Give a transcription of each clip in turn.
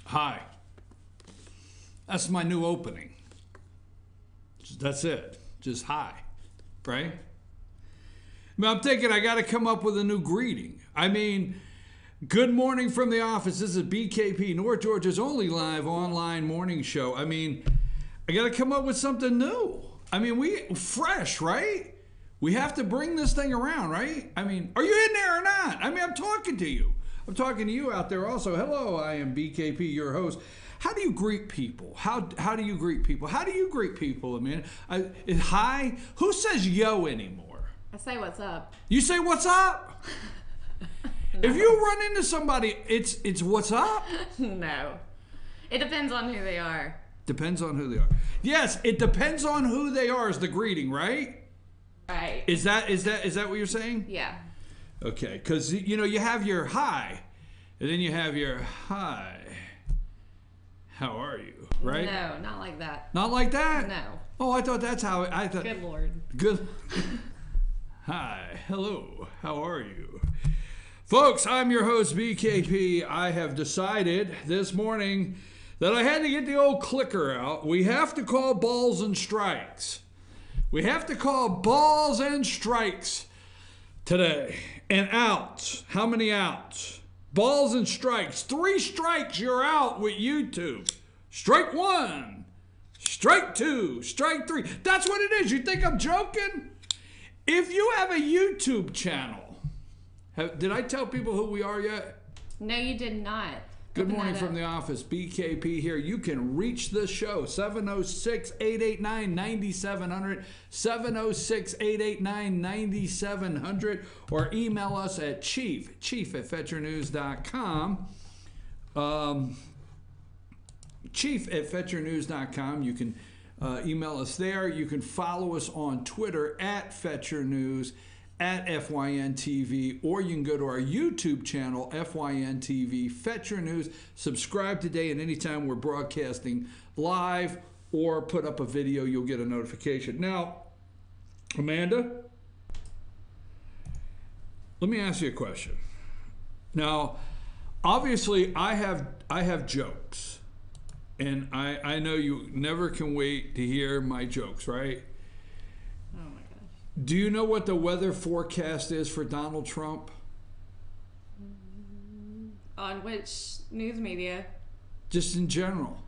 Hi. That's my new opening. That's it. Just hi. Right? I'm thinking I got to come up with a new greeting. I mean, good morning from the office. This is BKP, North Georgia's only live online morning show. I mean, I got to come up with something new. I mean, fresh, right? We have to bring this thing around, right? I mean, are you in there or not? I mean, I'm talking to you. I'm talking to you out there also. Hello, I am BKP, your host. How do you greet people? How do you greet people? How do you greet people, Amanda? Hi? Who says yo anymore? I say what's up. You say what's up? No. If you run into somebody, it's what's up? No. It depends on who they are. Depends on who they are. Yes, it depends on who they are is the greeting, right? Right. Is that what you're saying? Yeah. Okay, because you have your hi, and then you have your hi. How are you? Right? No, not like that. Not like that? No. Oh, I thought that's how I thought. Good Lord. Good. Hi, hello, how are you? Folks, I'm your host, BKP. I have decided this morning that I had to get the old clicker out. We have to call balls and strikes. We have to call balls and strikes today. And outs. How many outs? Balls and strikes. 3 strikes, you're out with YouTube. Strike 1. Strike 2. Strike 3. That's what it is. You think I'm joking? If you have a YouTube channel, did I tell people who we are yet? No, you did not. Good morning from the office. BKP here. You can reach the show 706-889-9700, 706-889-9700, or email us at chief at fetchernews.com. Chief at fetchernews.com. You can email us there. You can follow us on Twitter at FetcherNews, at FYNTV, or you can go to our YouTube channel, FYNTV, Fetcher News. Subscribe today, and anytime we're broadcasting live or put up a video, you'll get a notification. Now, Amanda, let me ask you a question. Now, obviously, I have jokes, and I know you never can wait to hear my jokes, right? Do you know what the weather forecast is for Donald Trump? On which news media? Just in general.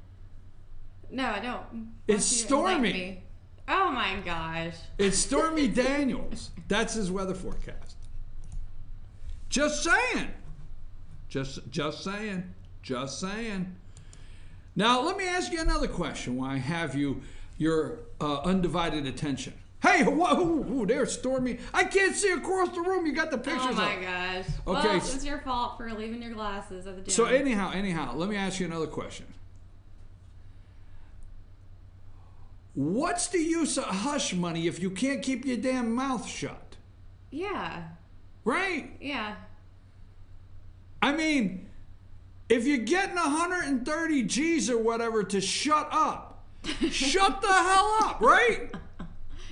No, I don't. It's stormy. Oh my gosh. It's Stormy Daniels. That's his weather forecast. Just saying. Just saying. Just saying. Now, let me ask you another question while I have your undivided attention. Hey, whoa, there's Stormy. I can't see across the room. You got the pictures up. Oh my gosh. Okay. Well, it's your fault for leaving your glasses at the gym. So anyhow, let me ask you another question. What's the use of hush money if you can't keep your damn mouth shut? Yeah. Right? Yeah. I mean, if you're getting 130 G's or whatever to shut up, shut the hell up, right?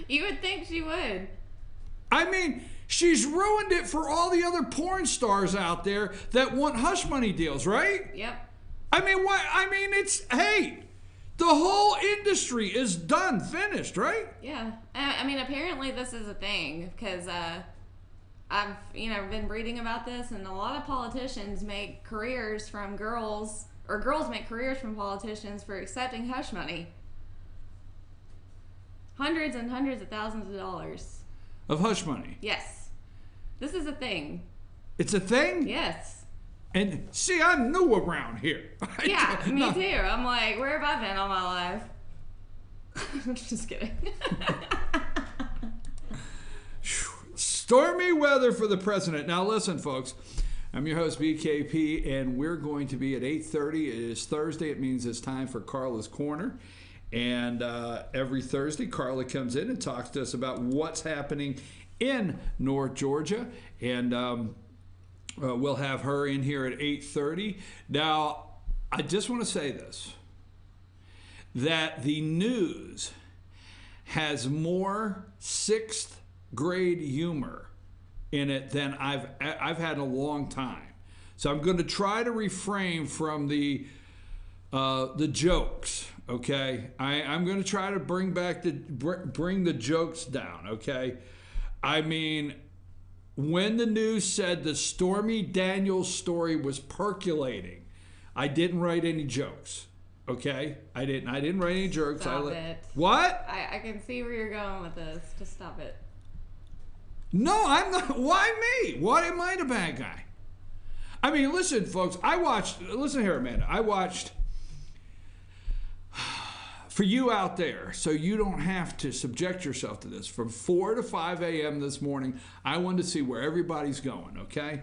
You would think she would. I mean, she's ruined it for all the other porn stars out there that want hush money deals, right? Yep. I mean, what? I mean, hey, the whole industry is done, finished, right? Yeah. I mean, apparently this is a thing because I've been reading about this, and a lot of politicians make careers from girls, or girls make careers from politicians for accepting hush money. Hundreds and hundreds of thousands of dollars. Of hush money? Yes. This is a thing. It's a thing? Yes. And see, I'm new around here. Yeah, me too. I'm like, where have I been all my life? Just kidding. Stormy weather for the president. Now listen, folks. I'm your host, BKP, and we're going to be at 8:30. It is Thursday. It means it's time for Carla's Corner. And every Thursday, Carla comes in and talks to us about what's happening in North Georgia. And we'll have her in here at 8:30. Now, I just want to say this, that the news has more 6th grade humor in it than I've had in a long time. So I'm going to try to refrain from the the jokes. Okay, I'm going to try to bring the jokes down. Okay, I mean, when the news said the Stormy Daniels story was percolating, I didn't write any jokes. Okay, I didn't write any jokes. Stop it. What? I can see where you're going with this. Just stop it. No, I'm not. Why me? Why am I the bad guy? I mean, listen, folks. Listen here, Amanda. I watched. For you out there, so you don't have to subject yourself to this, from 4 to 5 a.m. this morning, I wanted to see where everybody's going, okay?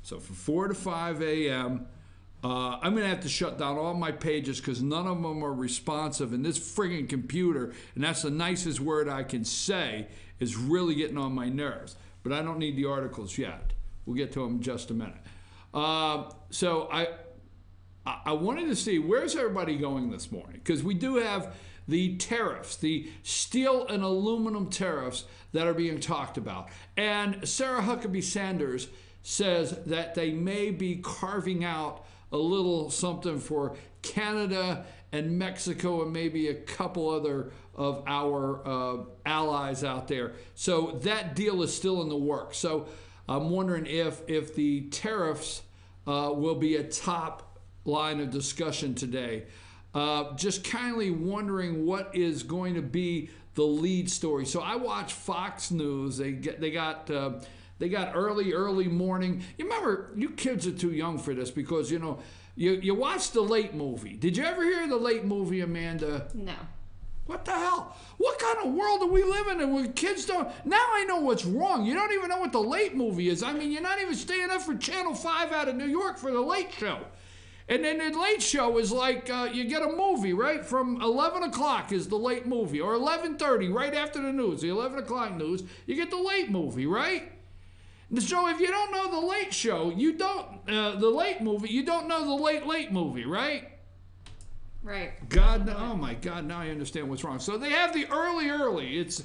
So from 4 to 5 a.m., I'm going to have to shut down all my pages because none of them are responsive. And this friggin' computer, and that's the nicest word I can say, is really getting on my nerves. But I don't need the articles yet. We'll get to them in just a minute. So I wanted to see, where's everybody going this morning? Because we do have the tariffs, the steel and aluminum tariffs that are being talked about. And Sarah Huckabee Sanders says that they may be carving out a little something for Canada and Mexico and maybe a couple other of our allies out there. So that deal is still in the works. So I'm wondering if the tariffs will be a top line of discussion today. Just kindly wondering what is going to be the lead story. So I watch Fox News. They got early morning. You remember, you kids are too young for this because you watch the late movie. Did you ever hear the late movie, Amanda? No. What the hell? What kind of world do we live in where kids don't? Now I know what's wrong. You don't even know what the late movie is. I mean, you're not even staying up for Channel 5 out of New York for the late show. And then the late show is like, you get a movie, right? From 11 o'clock is the late movie, or 11:30, right after the news, the 11 o'clock news, you get the late movie, right? So if you don't know the late show, you don't, the late movie, you don't know the late movie, right? Right. God, oh my God, now I understand what's wrong. So they have the early. It's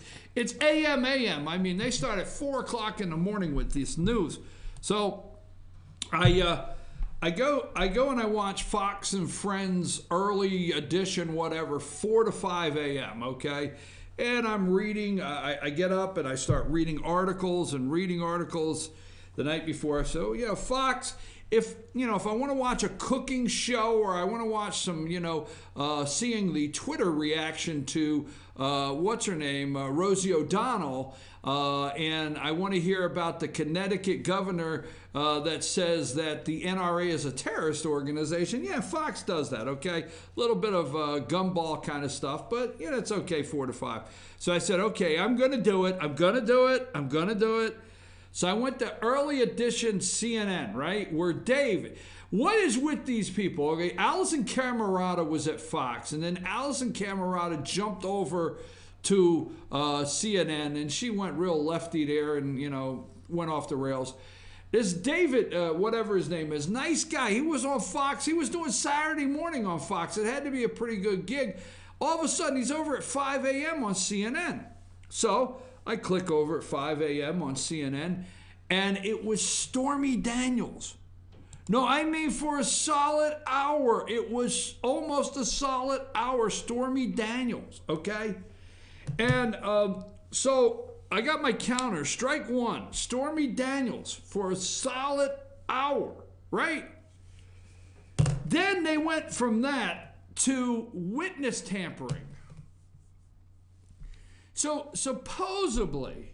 AM. I mean, they start at 4 o'clock in the morning with this news. So I go and I watch Fox and Friends early edition, whatever, 4 to 5 a.m., okay? And I'm reading, I get up and I start reading articles the night before. So, Fox, if I want to watch a cooking show or I want to watch some, seeing the Twitter reaction to, what's her name, Rosie O'Donnell, and I want to hear about the Connecticut governor that says that the NRA is a terrorist organization. Yeah, Fox does that, okay? A little bit of gumball kind of stuff, but it's okay, 4 to 5. So I said, okay, I'm going to do it. So I went to early edition CNN, right? Where David, what is with these people? Okay, Allison Camerata was at Fox, and then Allison Camerata jumped over to CNN, and she went real lefty there and, went off the rails. This David, whatever his name is, nice guy. He was on Fox. He was doing Saturday morning on Fox. It had to be a pretty good gig. All of a sudden, he's over at 5 a.m. on CNN. So I click over at 5 a.m. on CNN, and it was Stormy Daniels. No, I mean for a solid hour. It was almost a solid hour, Stormy Daniels, okay? And so I got my counter, strike one, Stormy Daniels for a solid hour, right? Then they went from that to witness tampering. So supposedly,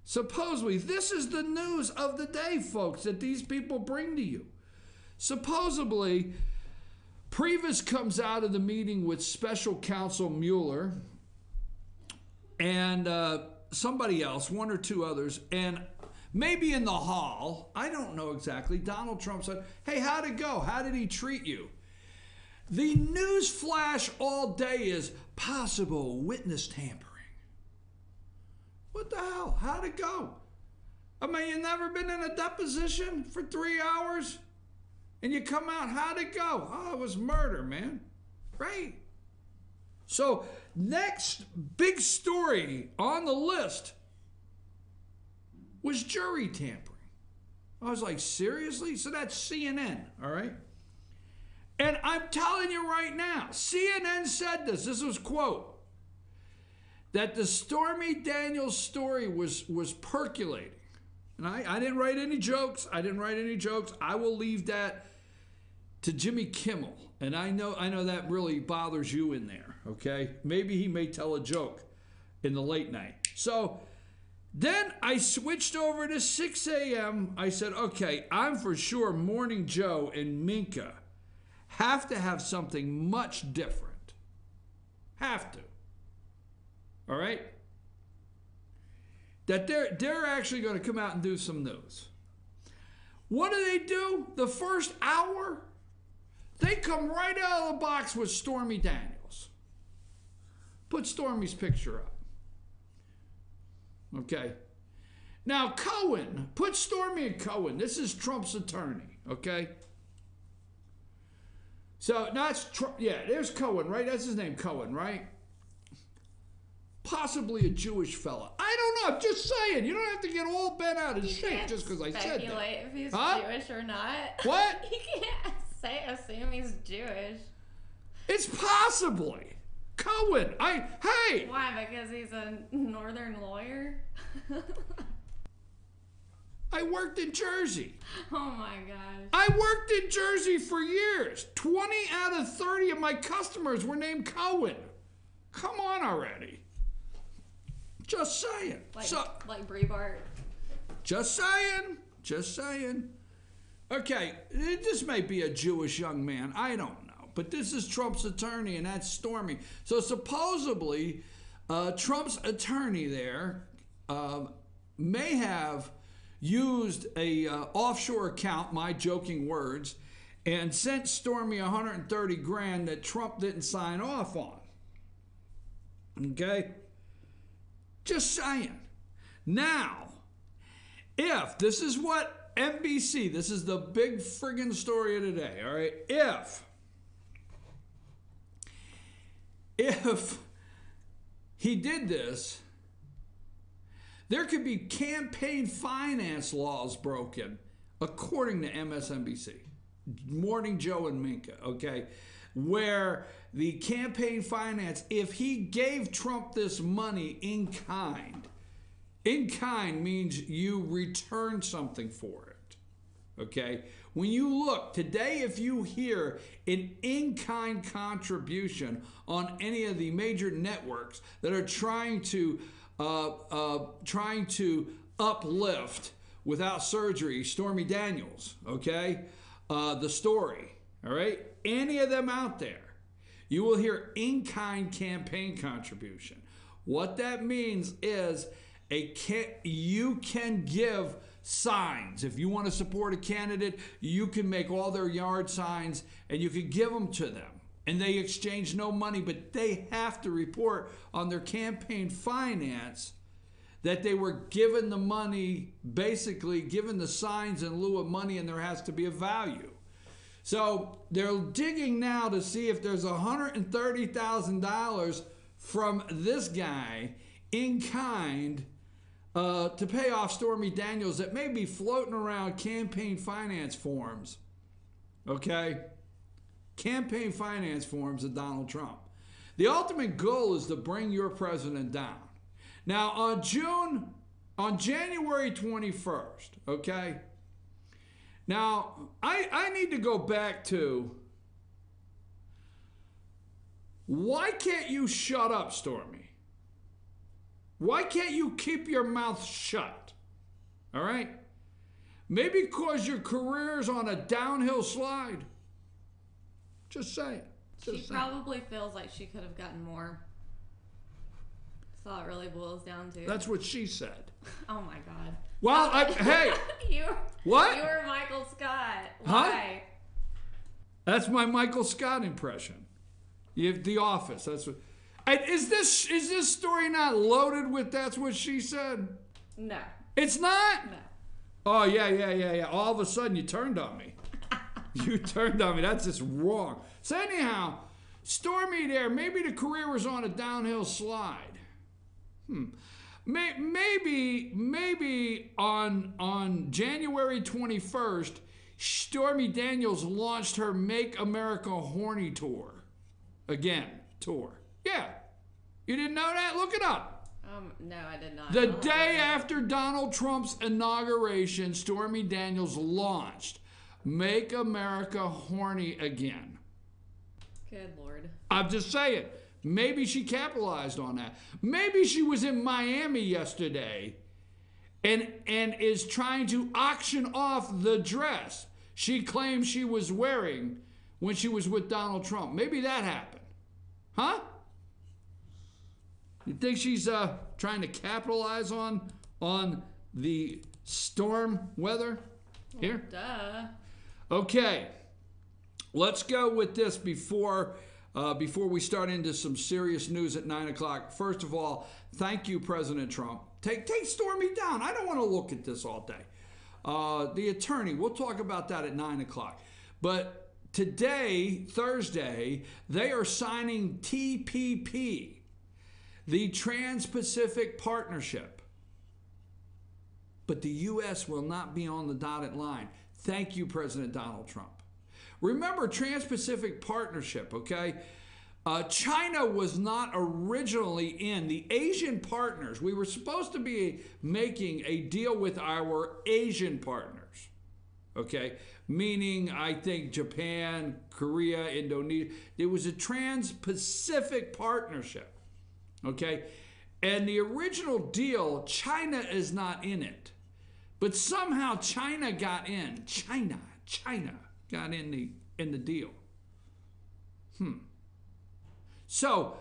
this is the news of the day, folks, that these people bring to you. Supposedly, Priebus comes out of the meeting with special counsel Mueller and somebody else, one or two others, and maybe in the hall, I don't know exactly, Donald Trump said, hey, how'd it go? How did he treat you? The news flash all day is possible witness tampering. What the hell? How'd it go? I mean, you've never been in a deposition for 3 hours? And you come out, how'd it go? Oh, it was murder, man. Right? So, next big story on the list was jury tampering. I was like, seriously? So that's CNN, all right? And I'm telling you right now, CNN said this. This was quote, that the Stormy Daniels story was percolating. And I didn't write any jokes. I will leave that to Jimmy Kimmel. And I know that really bothers you in there, okay? Maybe he may tell a joke in the late night. So then I switched over to 6 a.m. I said, okay, I'm for sure Morning Joe and Minka have to have something much different. Have to. All right? That they're actually going to come out and do some news. What do? The first hour, they come right out of the box with Stormy Daniels. Put Stormy's picture up. Okay? Now, Cohen, put Stormy and Cohen. This is Trump's attorney, okay? So, that's Trump. Yeah, there's Cohen, right? That's his name, Cohen, right? Possibly a Jewish fella. I don't know. I'm just saying. You don't have to get all bent out of shape just because I said that. Speculate if he's Jewish or not. What? You can't assume he's Jewish. It's possibly. Cohen. Hey. Why? Because he's a northern lawyer? I worked in Jersey. Oh my gosh. I worked in Jersey for years. 20 out of 30 of my customers were named Cohen. Come on already. Just saying. Like Breitbart. Just saying. Okay, this may be a Jewish young man. I don't know. But this is Trump's attorney, and that's Stormy. So supposedly, Trump's attorney there may have used a offshore account, my joking words, and sent Stormy 130 grand that Trump didn't sign off on. Okay? Just saying. Now, if this is what NBC, this is the big friggin' story of today, all right? If he did this, there could be campaign finance laws broken, according to MSNBC. Morning Joe and Minka, okay? Where the campaign finance, if he gave Trump this money in kind means you return something for it, okay? When you look, today if you hear an in-kind contribution on any of the major networks that are trying to uplift without surgery Stormy Daniels, okay? The story, all right? Any of them out there, you will hear in-kind campaign contribution. What that means is you can give signs. If you want to support a candidate, you can make all their yard signs and you can give them to them. And they exchange no money, but they have to report on their campaign finance that they were given the money, basically given the signs in lieu of money, and there has to be a value. So they're digging now to see if there's $130,000 from this guy in kind to pay off Stormy Daniels that may be floating around campaign finance forms. Okay? Campaign finance forms of Donald Trump. The ultimate goal is to bring your president down. Now, on January 21st, okay? Now, I need to go back to, why can't you shut up, Stormy? Why can't you keep your mouth shut? All right? Maybe because your career's on a downhill slide. Just saying. She probably feels like she could have gotten more. That's all it really boils down to. That's what she said. Oh my God. Well, hey. What? You were Michael Scott. Huh? Why? That's my Michael Scott impression. You have The Office. That's what. Is this story not loaded with that's what she said? No. It's not? No. Oh, yeah. All of a sudden you turned on me. You turned on me. That's just wrong. So anyhow, Stormy there, maybe the career was on a downhill slide. Maybe on January 21st, Stormy Daniels launched her Make America Horny tour. Again, tour. Yeah. You didn't know that? Look it up. No, I did not. The day after Donald Trump's inauguration, Stormy Daniels launched Make America Horny Again. Good Lord. I'm just saying, maybe she capitalized on that. Maybe she was in Miami yesterday and is trying to auction off the dress she claimed she was wearing when she was with Donald Trump. Maybe that happened. Huh? You think she's trying to capitalize on the storm weather here? Duh. Okay, let's go with this before we start into some serious news at 9 o'clock. First of all, thank you, President Trump. Take Stormy down. I don't want to look at this all day. The attorney, we'll talk about that at 9 o'clock. But today, Thursday, they are signing TPP. The Trans-Pacific Partnership. But the U.S. will not be on the dotted line. Thank you, President Donald Trump. Remember, Trans-Pacific Partnership, okay? China was not originally in. The Asian partners, we were supposed to be making a deal with our Asian partners, okay? Meaning, I think, Japan, Korea, Indonesia. It was a Trans-Pacific Partnership. Okay, and the original deal, China is not in it, but somehow China got in. China got in the deal. So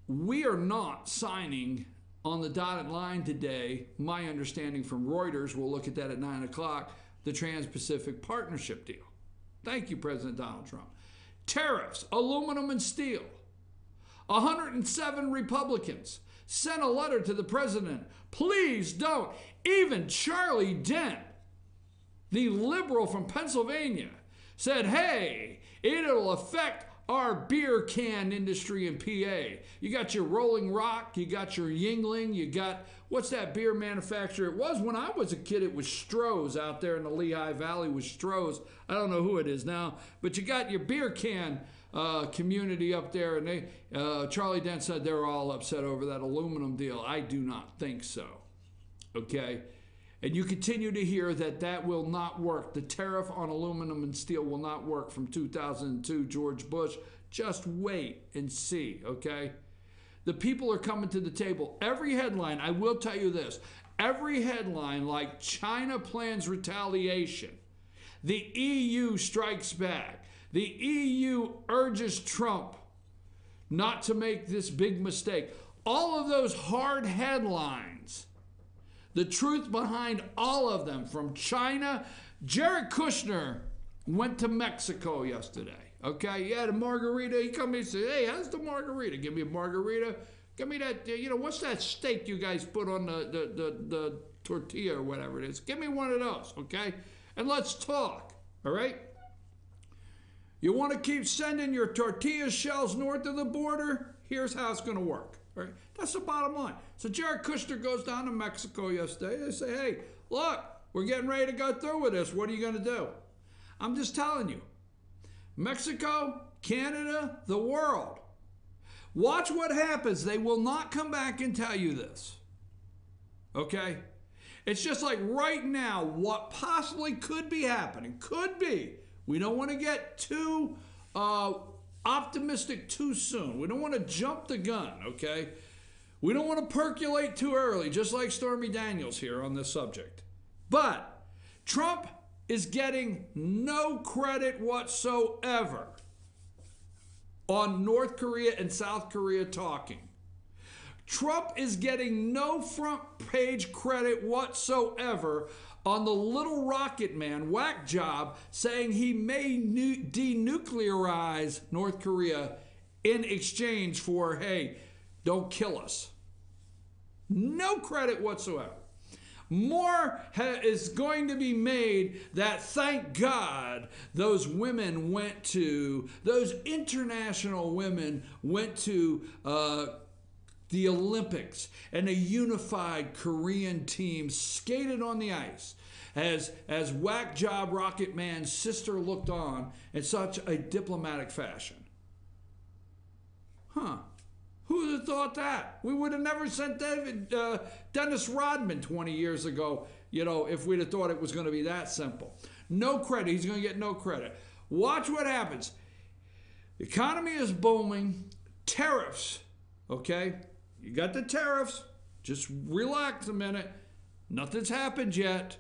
we are not signing on the dotted line today. My understanding from Reuters, we'll look at that at 9 o'clock. The Trans-Pacific Partnership deal. Thank you, President Donald Trump. Tariffs, aluminum and steel. 107 Republicans sent a letter to the president. Please don't. Even Charlie Dent, the liberal from Pennsylvania, said, hey, it'll affect our beer can industry in PA. You got your Rolling Rock, you got your Yuengling, you got, what's that beer manufacturer? It was when I was a kid, it was Stroh's out there in the Lehigh Valley was Stroh's. I don't know who it is now, but you got your beer can community up there, and they Charlie Dent said they're all upset over that aluminum deal. I do not think so. Okay? And you continue to hear that will not work. The tariff on aluminum and steel will not work from 2002, George Bush. Just wait and see, okay? The people are coming to the table. Every headline, I will tell you this, every headline like China plans retaliation, the EU strikes back, the EU urges Trump not to make this big mistake. All of those hard headlines, the truth behind all of them from China. Jared Kushner went to Mexico yesterday. Okay, he had a margarita. He come in and said, hey, how's the margarita? Give me a margarita. Give me that, what's that steak you guys put on the tortilla or whatever it is? Give me one of those, okay? And let's talk, all right? You want to keep sending your tortilla shells north of the border? Here's how it's going to work. All right? That's the bottom line. So Jared Kushner goes down to Mexico yesterday. They say, hey, look, we're getting ready to go through with this. What are you going to do? I'm just telling you. Mexico, Canada, the world. Watch what happens. They will not come back and tell you this. Okay? It's just like right now, what possibly could be happening. Could be. We don't want to get too optimistic too soon. We don't want to jump the gun, okay? We don't want to percolate too early, just like Stormy Daniels here on this subject. But Trump is getting no credit whatsoever on North Korea and South Korea talking. Trump is getting no front page credit whatsoever on the little rocket man whack job saying he may denuclearize North Korea in exchange for, hey, don't kill us. No credit whatsoever. More is going to be made that, thank God, those women went to, those international women went to the Olympics and a unified Korean team skated on the ice as whack job Rocket Man's sister looked on in such a diplomatic fashion. Huh. Who would have thought that? We would have never sent Dennis Rodman 20 years ago, if we'd have thought it was going to be that simple. No credit. He's going to get no credit. Watch what happens. The economy is booming. Tariffs, okay? You got the tariffs. Just relax a minute. Nothing's happened yet.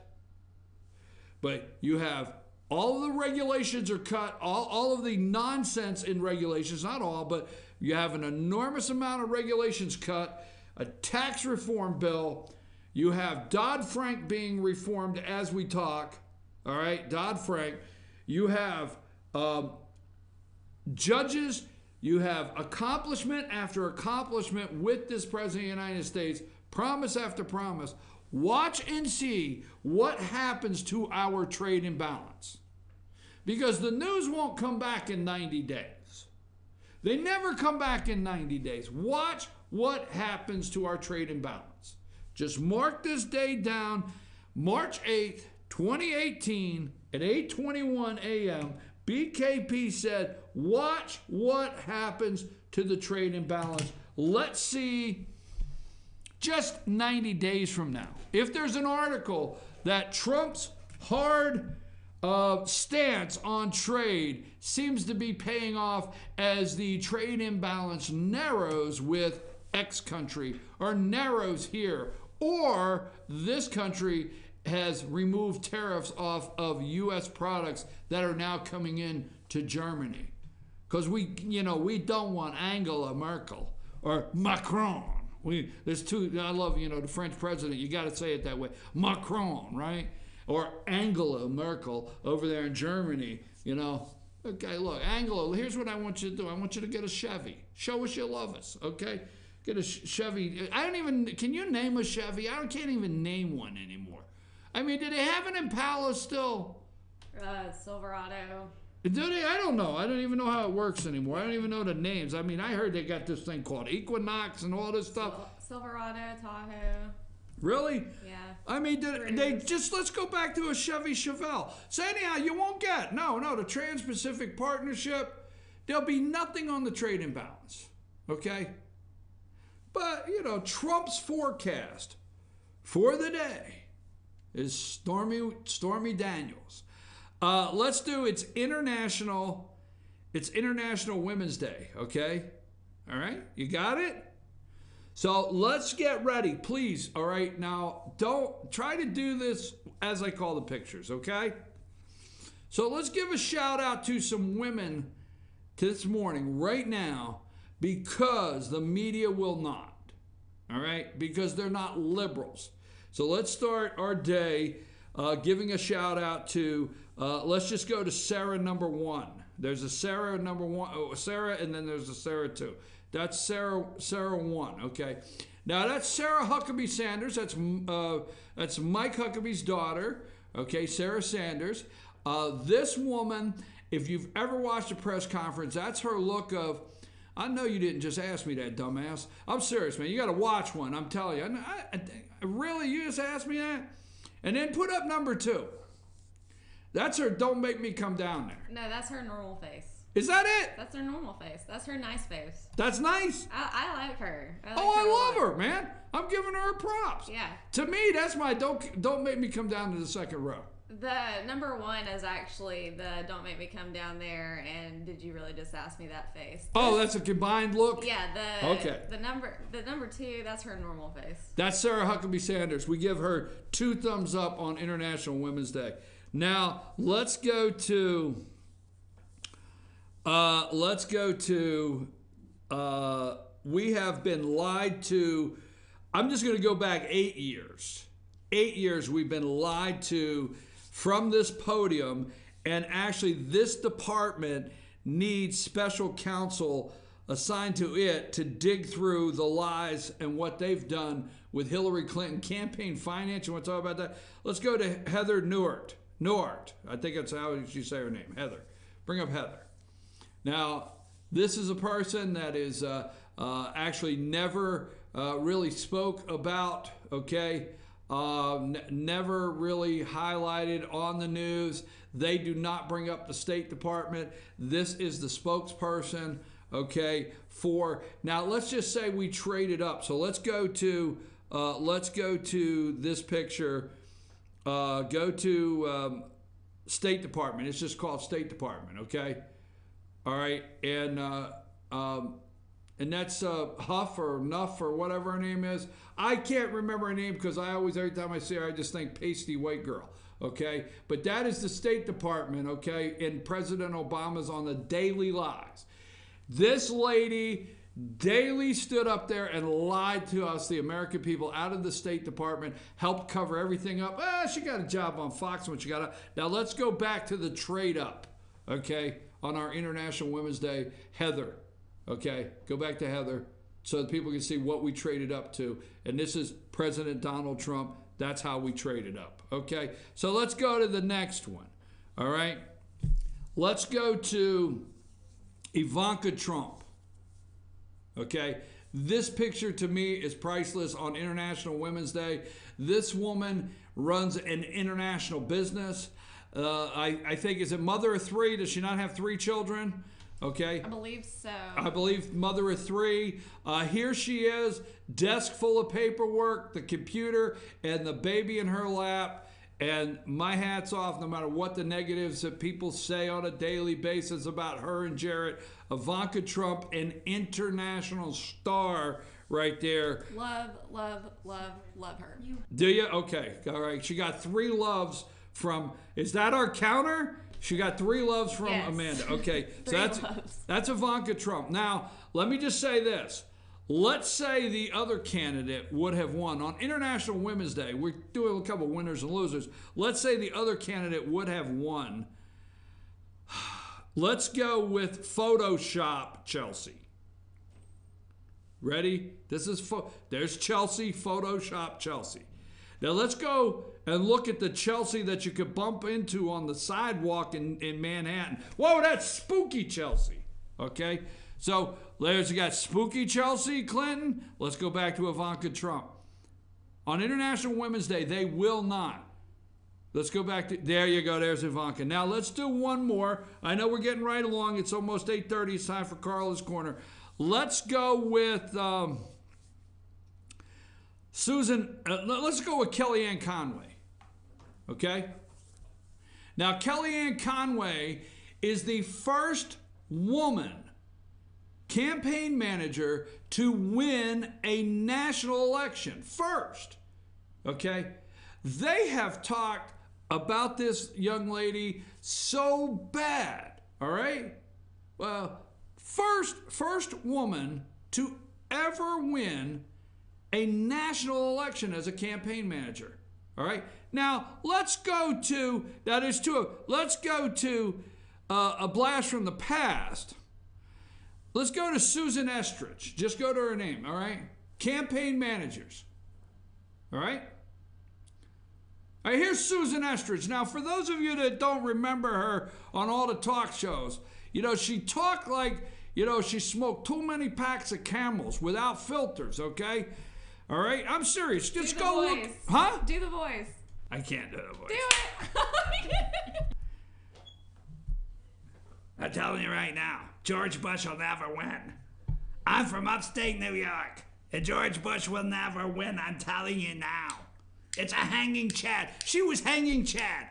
But you have all of the regulations are cut, all of the nonsense in regulations, not all, but you have an enormous amount of regulations cut, a tax reform bill. You have Dodd-Frank being reformed as we talk. All right, Dodd-Frank. You have judges. You have accomplishment after accomplishment with this President of the United States, promise after promise. Watch and see what happens to our trade imbalance. Because the news won't come back in 90 days. They never come back in 90 days. Watch what happens to our trade imbalance. Just mark this day down, March 8th, 2018 at 8:21 a.m. BKP said, watch what happens to the trade imbalance. Let's see just 90 days from now. If there's an article that Trump's hard stance on trade seems to be paying off as the trade imbalance narrows with X country or narrows here, or this country has removed tariffs off of U.S. products that are now coming in to Germany. Because we don't want Angela Merkel or Macron. There's two, I love, the French president, you got to say it that way. Macron, right? Or Angela Merkel over there in Germany, Okay, look, Angela, here's what I want you to do. I want you to get a Chevy. Show us you love us, okay? Get a Chevy. Can you name a Chevy? I can't even name one anymore. I mean, do they have an Impala still? Silverado. Do they? I don't know. I don't even know how it works anymore. I don't even know the names. I mean, I heard they got this thing called Equinox and all this stuff. Silverado, Tahoe. Really? Yeah. I mean, let's go back to a Chevy Chevelle. So anyhow, you won't get, the Trans-Pacific Partnership, there'll be nothing on the trade imbalance, okay? But, Trump's forecast for the day is Stormy Daniels. Let's do it's International Women's Day, okay? All right, you got it? So let's get ready, please. All right, now don't try to do this as I call the pictures, okay? So let's give a shout out to some women this morning, right now, because the media will not. All right, because they're not liberals. So let's start our day giving a shout out to, let's just go to Sarah number 1. There's a Sarah number 1, Sarah, and then there's a Sarah 2. That's Sarah 1, okay? Now that's Sarah Huckabee Sanders. That's Mike Huckabee's daughter, okay? Sarah Sanders. This woman, if you've ever watched a press conference, that's her look of, I know you didn't just ask me that, dumbass. I'm serious, man. You got to watch one. I'm telling you. Really? You just asked me that? And then put up number 2. That's her don't make me come down there. No, that's her normal face. Is that it? That's her normal face. That's her nice face. That's nice? I like her. I love her, man. I'm giving her props. Yeah. To me, that's my don't make me come down to the second row. The number 1 is actually the don't make me come down there and did you really just ask me that face? Oh, that's a combined look? Yeah, the number 2, that's her normal face. That's Sarah Huckabee Sanders. We give her 2 thumbs up on International Women's Day. Now, let's go to we have been lied to. I'm just going to go back 8 years. 8 years we've been lied to from this podium, and actually this department needs special counsel assigned to it to dig through the lies and what they've done with Hillary Clinton campaign finance. You want to talk about that? Let's go to Heather Nauert. I think that's how you say her name, Heather. Bring up Heather. Now, this is a person that is actually never really spoke about, okay? Never really highlighted on the news. They do not bring up the State Department. This is the spokesperson, okay, for, now let's just say we traded up. So let's go to this picture. Go to State Department. It's just called State Department, okay? All right, and that's Huff or Nuff or whatever her name is. I can't remember her name because I always, every time I see her, I just think pasty white girl, okay? But that is the State Department, okay? And President Obama's on the Daily Lies. This lady daily stood up there and lied to us, the American people, out of the State Department, helped cover everything up. She got a job on Fox when she got up. Now let's go back to the trade up, okay, on our International Women's Day. Heather, okay, go back to Heather so that people can see what we traded up to. And this is President Donald Trump. That's how we traded up, okay? So let's go to the next one, all right? Let's go to Ivanka Trump. Okay, this picture to me is priceless on International Women's Day. This woman runs an international business. I think, is it mother of three? Does she not have 3 children? Okay. I believe so. I believe mother of 3. Here she is, desk full of paperwork, the computer, and the baby in her lap. And my hat's off, no matter what the negatives that people say on a daily basis about her and Jared. Ivanka Trump, an international star right there. Love, love, love, love her. Do you? Okay, all right. She got 3 loves from, is that our counter? She got 3 loves from Yes. Amanda. Okay, so loves. that's Ivanka Trump. Now, let me just say this. Let's say the other candidate would have won. On International Women's Day, we're doing a couple winners and losers. Let's say the other candidate would have won. Let's go with Photoshop Chelsea. Ready? This is, there's Chelsea, Photoshop Chelsea. Now let's go and look at the Chelsea that you could bump into on the sidewalk in Manhattan. Whoa, that's spooky Chelsea. Okay? So there's, you got spooky Chelsea Clinton. Let's go back to Ivanka Trump. On International Women's Day, they will not. Let's go back to, there you go, there's Ivanka. Now let's do one more. I know we're getting right along. It's almost 8:30. It's time for Carla's Corner. Let's go with Susan, let's go with Kellyanne Conway. Okay? Now Kellyanne Conway is the first woman campaign manager to win a national election. First. Okay? They have talked about this young lady so bad. All right? Well, first woman to ever win a national election as a campaign manager. All right? Now, let's go to, that is two, let's go to a blast from the past. Let's go to Susan Estrich. Just go to her name, all right? Campaign managers. All right? All right, here's Susan Estrich. Now, for those of you that don't remember her on all the talk shows, you know, she talked like, you know, she smoked too many packs of Camels without filters, okay? All right? I'm serious. Just go look. Huh? Do the voice. I can't do the voice. Do it. I'm telling you right now, George Bush will never win. I'm from upstate New York, and George Bush will never win, I'm telling you now. It's a hanging Chad. She was hanging Chad.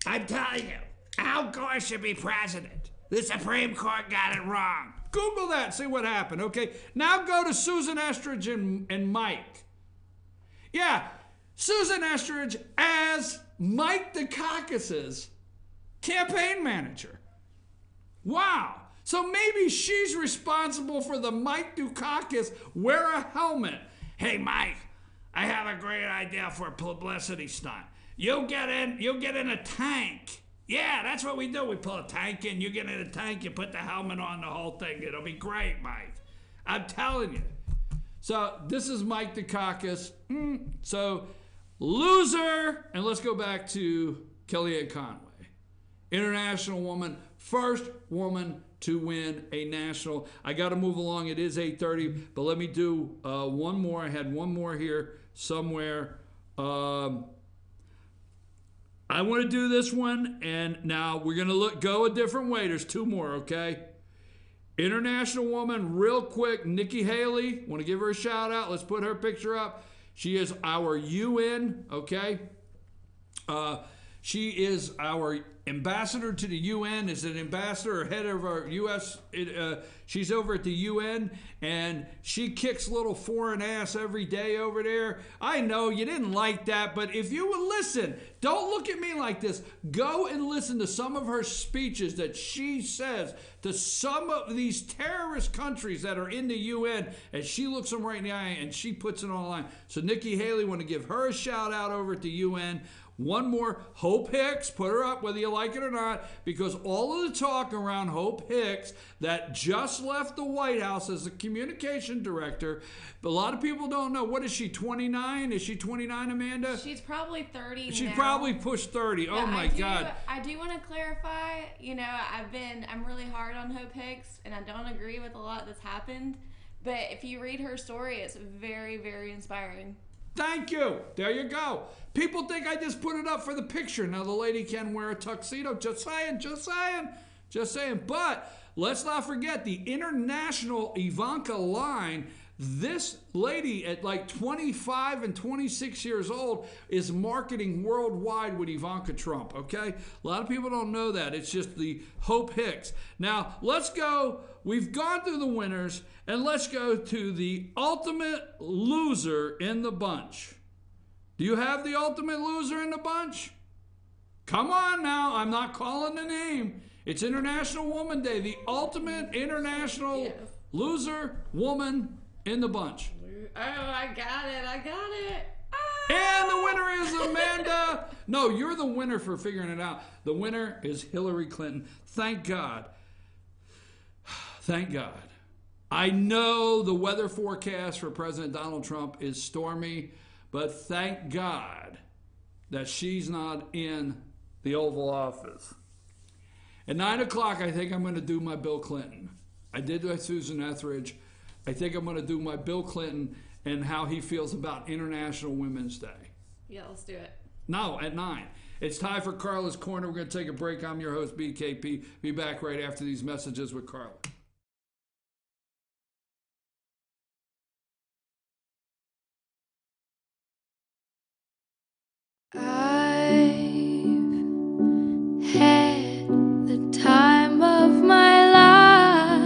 I'm telling you, Al Gore should be president. The Supreme Court got it wrong. Google that, see what happened, okay? Now go to Susan Estrich and Mike. Yeah, Susan Estrich as Mike Dukakis's campaign manager. Wow. So maybe she's responsible for the Mike Dukakis wear a helmet. Hey, Mike, I have a great idea for a publicity stunt. You'll get in a tank. Yeah, that's what we do. We pull a tank in, you get in a tank, you put the helmet on, the whole thing. It'll be great, Mike. I'm telling you. So this is Mike Dukakis. So loser. And let's go back to Kellyanne Conway. International woman, first woman to win a national. I got to move along. It is 8:30, but let me do one more. I had one more here somewhere. I want to do this one, and now we're going to go a different way. There's two more, okay? International woman, real quick, Nikki Haley. Want to give her a shout out. Let's put her picture up. She is our UN, okay? She is our ambassador to the UN, is an ambassador or head of our U.S. She's over at the UN, and she kicks little foreign ass every day over there. I know you didn't like that, but if you would listen, don't look at me like this. Go and listen to some of her speeches that she says to some of these terrorist countries that are in the UN, and she looks them right in the eye and she puts it on the line. So Nikki Haley, want to give her a shout out over at the UN. One more, Hope Hicks, put her up whether you like it or not, because all of the talk around Hope Hicks that just left the White House as the communication director, but a lot of people don't know. What is she, 29? Is she 29, Amanda? She's probably 30 She's now. probably pushed 30. But oh my God. I do want to clarify, I'm really hard on Hope Hicks, and I don't agree with a lot that's happened, but if you read her story, it's very, very inspiring. Thank you. There you go. People think I just put it up for the picture. Now the lady can wear a tuxedo. Just saying. But let's not forget the international Ivanka line. This lady at like 25 and 26 years old is marketing worldwide with Ivanka Trump, okay? A lot of people don't know that. It's just the Hope Hicks. Now, let's go. We've gone through the winners, and let's go to the ultimate loser in the bunch. Do you have the ultimate loser in the bunch? Come on now. I'm not calling the name. It's International Woman Day. The ultimate international loser woman in the bunch. Oh, I got it. And the winner is Amanda. No, you're the winner for figuring it out. The winner is Hillary Clinton. Thank God. Thank God. I know the weather forecast for President Donald Trump is stormy, but thank God that she's not in the Oval Office. At 9 o'clock, I think I'm going to do my Bill Clinton. I did my Susan Etheridge. I think I'm going to do my Bill Clinton and how he feels about International Women's Day. Yeah, let's do it. No, at 9. It's time for Carla's Corner. We're going to take a break. I'm your host, BKP. Be back right after these messages with Carla. I've had the time of my life.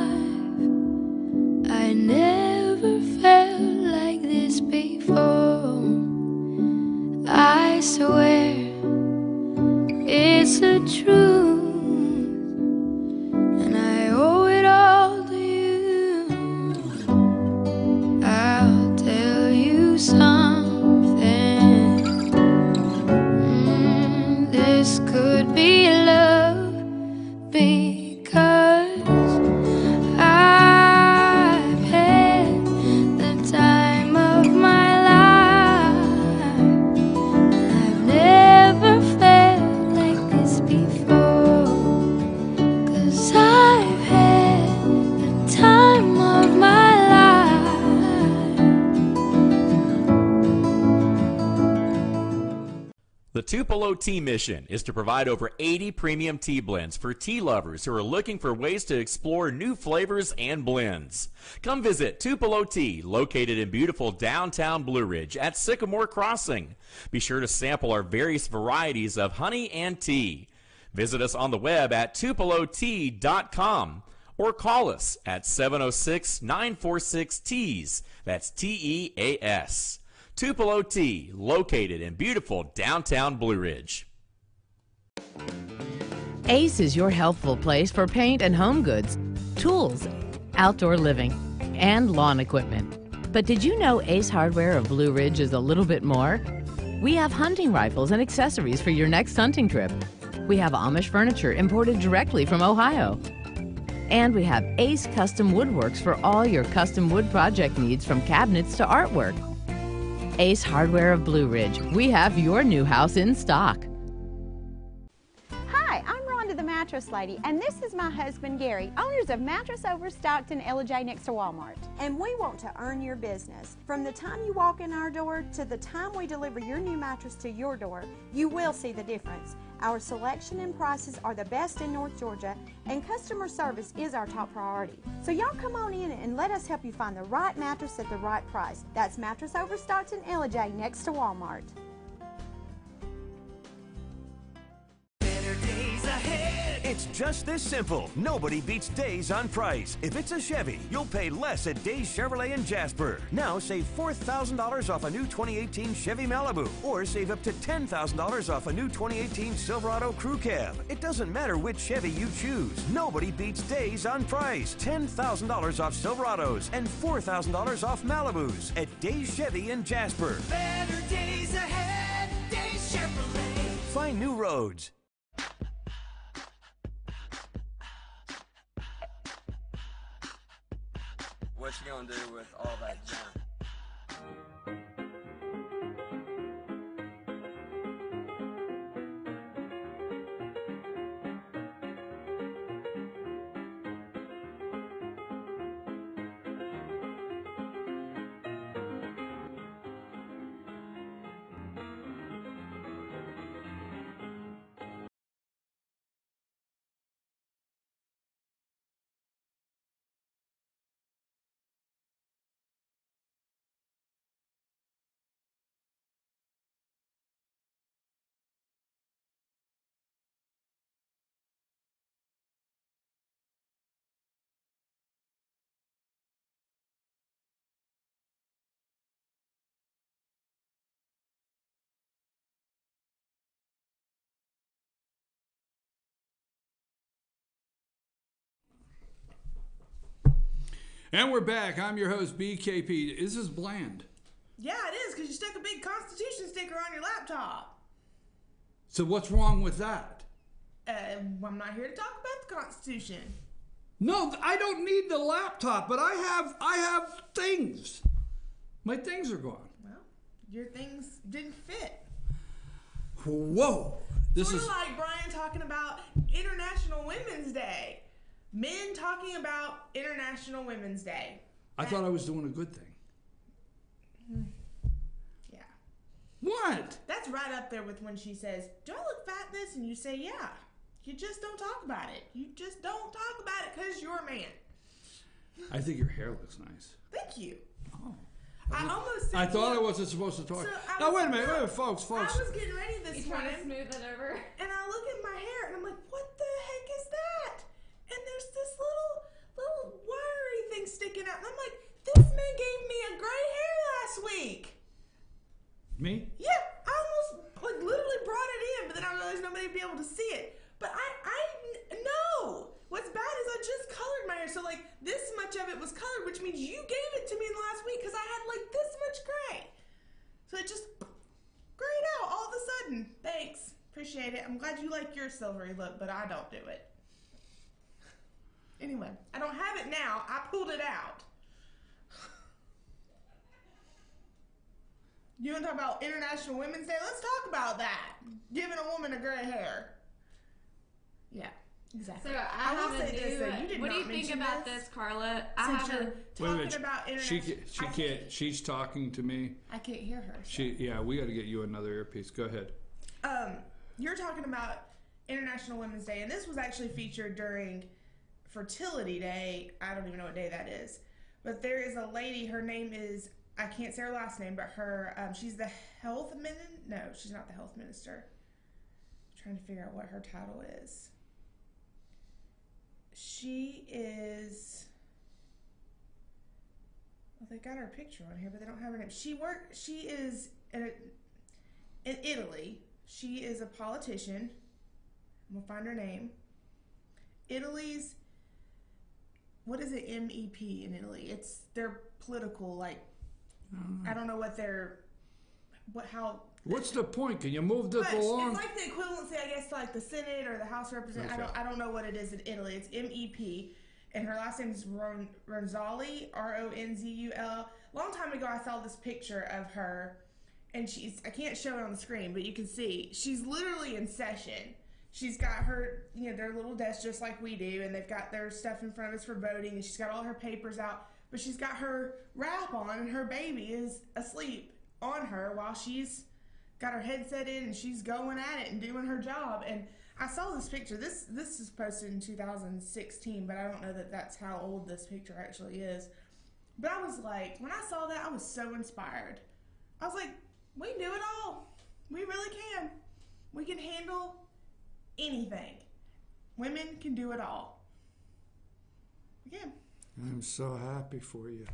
I never felt like this before. I swear it's the truth, and I owe it all to you. I'll tell you something. This could be love, because I've had the time of my life. I've never felt like this before, 'cause I've had the time of my life. The Tupelo Tea mission is to provide over 80 premium tea blends for tea lovers who are looking for ways to explore new flavors and blends. Come visit Tupelo Tea, located in beautiful downtown Blue Ridge at Sycamore Crossing. Be sure to sample our various varieties of honey and tea. Visit us on the web at tupelotea.com or call us at 706-946-TEAS. That's TEAS. Tupelo Tea, located in beautiful downtown Blue Ridge. Ace is your healthful place for paint and home goods, tools, outdoor living, and lawn equipment. But did you know Ace Hardware of Blue Ridge is a little bit more? We have hunting rifles and accessories for your next hunting trip. We have Amish furniture imported directly from Ohio. And we have Ace Custom Woodworks for all your custom wood project needs, from cabinets to artwork. Ace Hardware of Blue Ridge. We have your new house in stock. Hi, I'm Rhonda the Mattress Mattress Lady, and this is my husband Gary, owners of Mattress Overstocked in LJ next to Walmart. And we want to earn your business. From the time you walk in our door to the time we deliver your new mattress to your door, you will see the difference. Our selection and prices are the best in North Georgia, and customer service is our top priority. So y'all come on in and let us help you find the right mattress at the right price. That's Mattress Overstocked in LJ next to Walmart. It's just this simple. Nobody beats Days on price. If it's a Chevy, you'll pay less at Days Chevrolet in Jasper. Now save $4,000 off a new 2018 Chevy Malibu, or save up to $10,000 off a new 2018 Silverado Crew Cab. It doesn't matter which Chevy you choose. Nobody beats Days on price. $10,000 off Silverados and $4,000 off Malibus at Days Chevy in Jasper. Better days ahead, Days Chevrolet. Find new roads. What you gonna do with all that junk? And we're back. I'm your host, BKP. This is bland. Yeah, it is, because you stuck a big Constitution sticker on your laptop. So what's wrong with that? I'm not here to talk about the Constitution. No, I don't need the laptop, but I have things. My things are gone. Well, your things didn't fit. Whoa. This sort is of like Brian talking about International Women's Day. Men talking about International Women's Day. I thought I was doing a good thing. Yeah. What? That's right up there with when she says, "Do I look fat in this?" And you say, "Yeah." You just don't talk about it. You just don't talk about it because you're a man. I think your hair looks nice. Thank you. Oh. I thought I wasn't supposed to talk. Now wait a minute, folks. I was getting ready this morning. Trying to smooth it over. And I look at my hair and I'm like, what the heck is that? And there's this little wiry thing sticking out. And I'm like, this man gave me a gray hair last week. Me? Yeah, I almost literally brought it in, but then I realized nobody would be able to see it. But I know. What's bad is I just colored my hair. So this much of it was colored, which means you gave it to me in the last week because I had this much gray. So it just grayed out all of a sudden. Thanks. Appreciate it. I'm glad you like your silvery look, but I don't do it. Anyway, I don't have it now. I pulled it out. You want to talk about International Women's Day? Let's talk about that. Giving a woman a gray hair. Yeah, exactly. So I will have say this, though. You did what do you not think mention about this, Carla? I Since have you're talking about international... She can't. She's talking to me. I can't hear her. So. Yeah, we got to get you another earpiece. Go ahead. You're talking about International Women's Day, and this was actually featured during Fertility Day. I don't even know what day that is. But there is a lady, her name is, I can't say her last name, but her, she's the health minister. No, she's not the health minister. I'm trying to figure out what her title is. She is, well, they got her picture on here, but they don't have her name. She is in Italy. She is a politician. I'm going to find her name. Italy's, what is it, MEP in Italy? It's their political, I don't know what their, how. What's the point? Can you move this along? It's like the equivalency, I guess, to the Senate or the House of Representatives. Okay. I don't know what it is in Italy. It's MEP, and her last name is Ronzulli, Ronzul. Long time ago, I saw this picture of her, and I can't show it on the screen, but you can see, she's literally in session. she's got her, you know, their little desk just like we do, and they've got their stuff in front of us for voting, and she's got all her papers out, but she's got her wrap on, and her baby is asleep on her while she's got her headset in, and she's going at it and doing her job. And I saw this picture. This is posted in 2016, but I don't know that that's how old this picture actually is. But I was like, when I saw that, I was so inspired. I was like, we can do it all. We really can. We can handle anything. Women can do it all. We can. I'm so happy for you.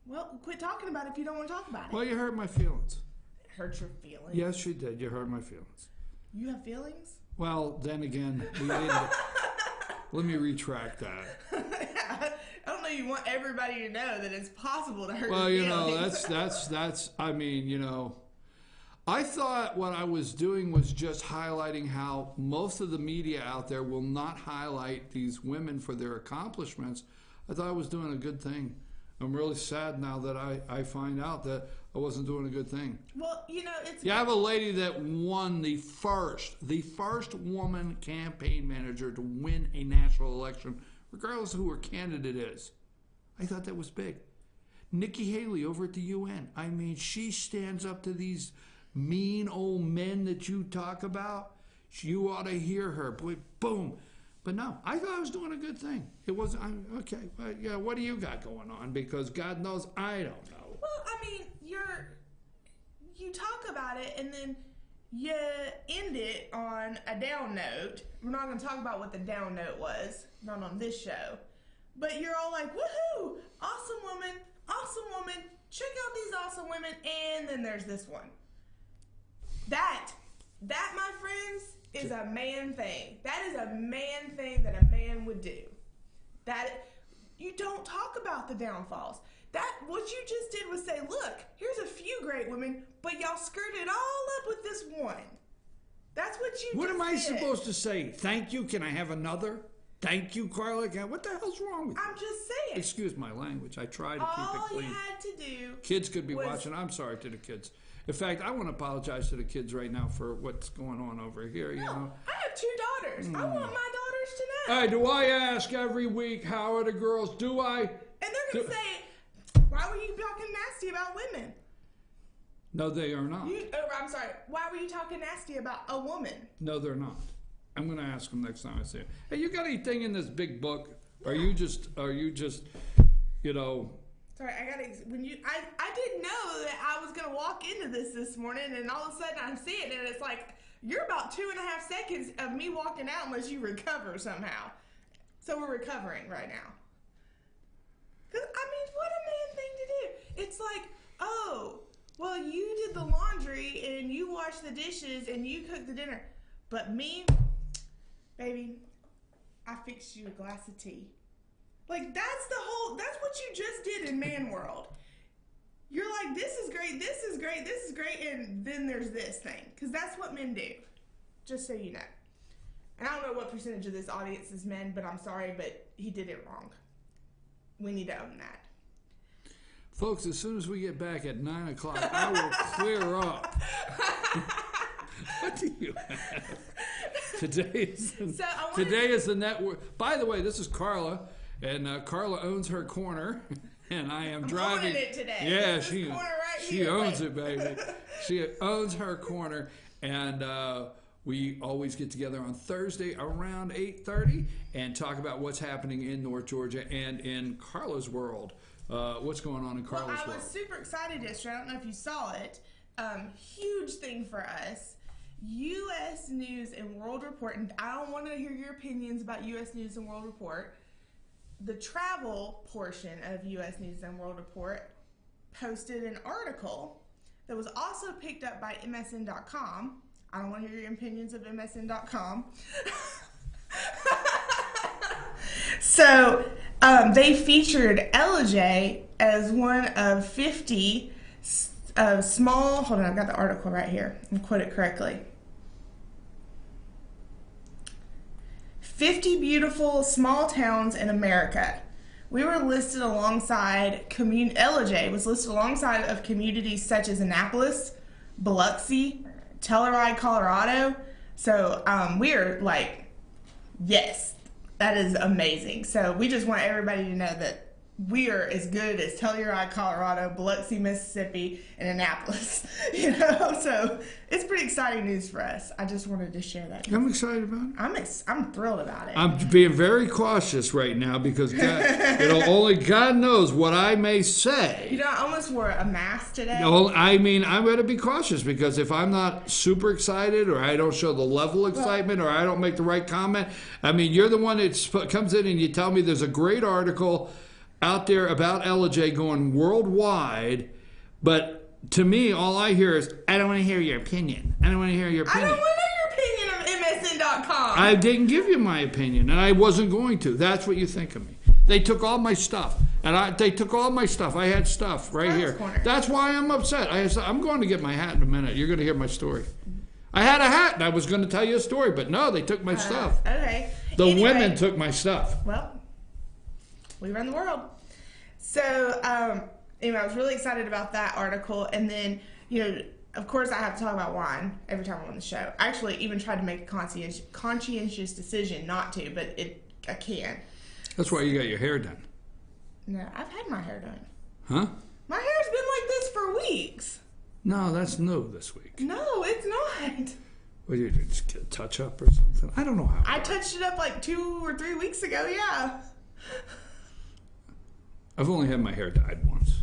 Well, quit talking about it if you don't want to talk about it. Well, you hurt my feelings. It hurt your feelings? Yes, you did. You hurt my feelings. You have feelings? Well, then again, let me retract that. I don't know you want everybody to know that it's possible to hurt Well, your you know, feelings. that's I mean, you know, I thought what I was doing was just highlighting how most of the media out there will not highlight these women for their accomplishments. I thought I was doing a good thing. I'm really sad now that I find out that I wasn't doing a good thing. Well, you know, it's... You have a lady that won the first woman campaign manager to win a national election, regardless of who her candidate is. I thought that was big. Nikki Haley over at the UN. I mean, she stands up to these mean old men that you talk about. You ought to hear her. Boom. But no, I thought I was doing a good thing. It wasn't, okay, yeah, what do you got going on? Because God knows I don't know. Well, I mean, you talk about it and then you end it on a down note. We're not going to talk about what the down note was, not on this show. But you're all like, woohoo, awesome woman, check out these awesome women, and then there's this one. That, my friends, is a man thing. That is a man thing that a man would do. That you don't talk about the downfalls. That what you just did was say, look, here's a few great women, but y'all skirted all up with this one. That's what you What just am I did. supposed to say? Thank you, can I have another? Thank you, Carla. What the hell's wrong with you? I'm just saying. Excuse my language. I try to keep it All clean. you had to do Kids could be was- watching. I'm sorry to the kids. In fact, I want to apologize to the kids right now for what's going on over here. You know. I have 2 daughters. I want my daughters to know. Hey, do I ask every week how are the girls? Do I? And they're going to say, why were you talking nasty about women? No, they are not. I'm sorry. Why were you talking nasty about a woman? No, they're not. I'm going to ask them next time I see them. Hey, you got anything in this big book? Are you just, you know? Sorry, I didn't know that I was gonna walk into this morning, and all of a sudden I'm seeing it, and it's like you're about 2.5 seconds of me walking out unless you recover somehow. So we're recovering right now. 'Cause, I mean, what a man thing to do. It's like, oh, well, you did the laundry and you washed the dishes and you cooked the dinner, but me, baby, I fixed you a glass of tea. Like, that's what you just did in man world. You're like, this is great, this is great, this is great, and then there's this thing. Because that's what men do. Just so you know. And I don't know what percentage of this audience is men, but I'm sorry, but he did it wrong. We need to own that. Folks, as soon as we get back at 9 o'clock, I will clear up. What do you have? Today is the network. By the way, this is Carla. And Carla owns her corner, and I am driving. Owning it today. Yeah, This corner right she here. owns it, baby. She owns her corner, and we always get together on Thursday around 8:30 and talk about what's happening in North Georgia and in Carla's world. What's going on in Carla's Well, I world? was super excited yesterday. I don't know if you saw it. Huge thing for us. U.S. News and World Report, and I don't want to hear your opinions about U.S. News and World Report. The travel portion of U.S. News and World Report posted an article that was also picked up by MSN.com. I don't want to hear your opinions of MSN.com. So they featured LJ as one of 50 small, hold on, I've got the article right here. I'll quote it correctly. 50 beautiful small towns in America. We were listed alongside, LJ was listed alongside of communities such as Annapolis, Biloxi, Telluride, Colorado, So we are like, yes, that is amazing. So we just want everybody to know that we are as good as Telluride, Colorado, Biloxi, Mississippi, and Annapolis. So it's pretty exciting news for us. I just wanted to share that. I'm excited about it. I'm thrilled about it. I'm being very cautious right now because only God knows what I may say. I almost wore a mask today. I mean, I'm going to be cautious because if I'm not super excited or I don't show the level of excitement or I don't make the right comment, I mean, you're the one that comes in and you tell me there's a great article out there about LJ going worldwide, but to me, all I hear is, I don't want to hear your opinion. I don't want to hear your opinion. I don't want to hear your opinion of MSN.com. I didn't give you my opinion, and I wasn't going to. That's what you think of me. They took all my stuff, they took all my stuff. I had stuff right here. Corner. That's why I'm upset. I'm going to get my hat in a minute. You're going to hear my story. I had a hat, and I was going to tell you a story, but no, they took my stuff. Okay. The women took my stuff. Well, we run the world. So, I was really excited about that article. And then, of course, I have to talk about wine every time I'm on the show. I actually even tried to make a conscientious decision not to, but I can. That's why you got your hair done. No, I've had my hair done. Huh? My hair's been like this for weeks. No, that's new this week. No, it's not. Well, you just get a touch up or something? I don't know how. I touched it up like 2 or 3 weeks ago, yeah. I've only had my hair dyed once.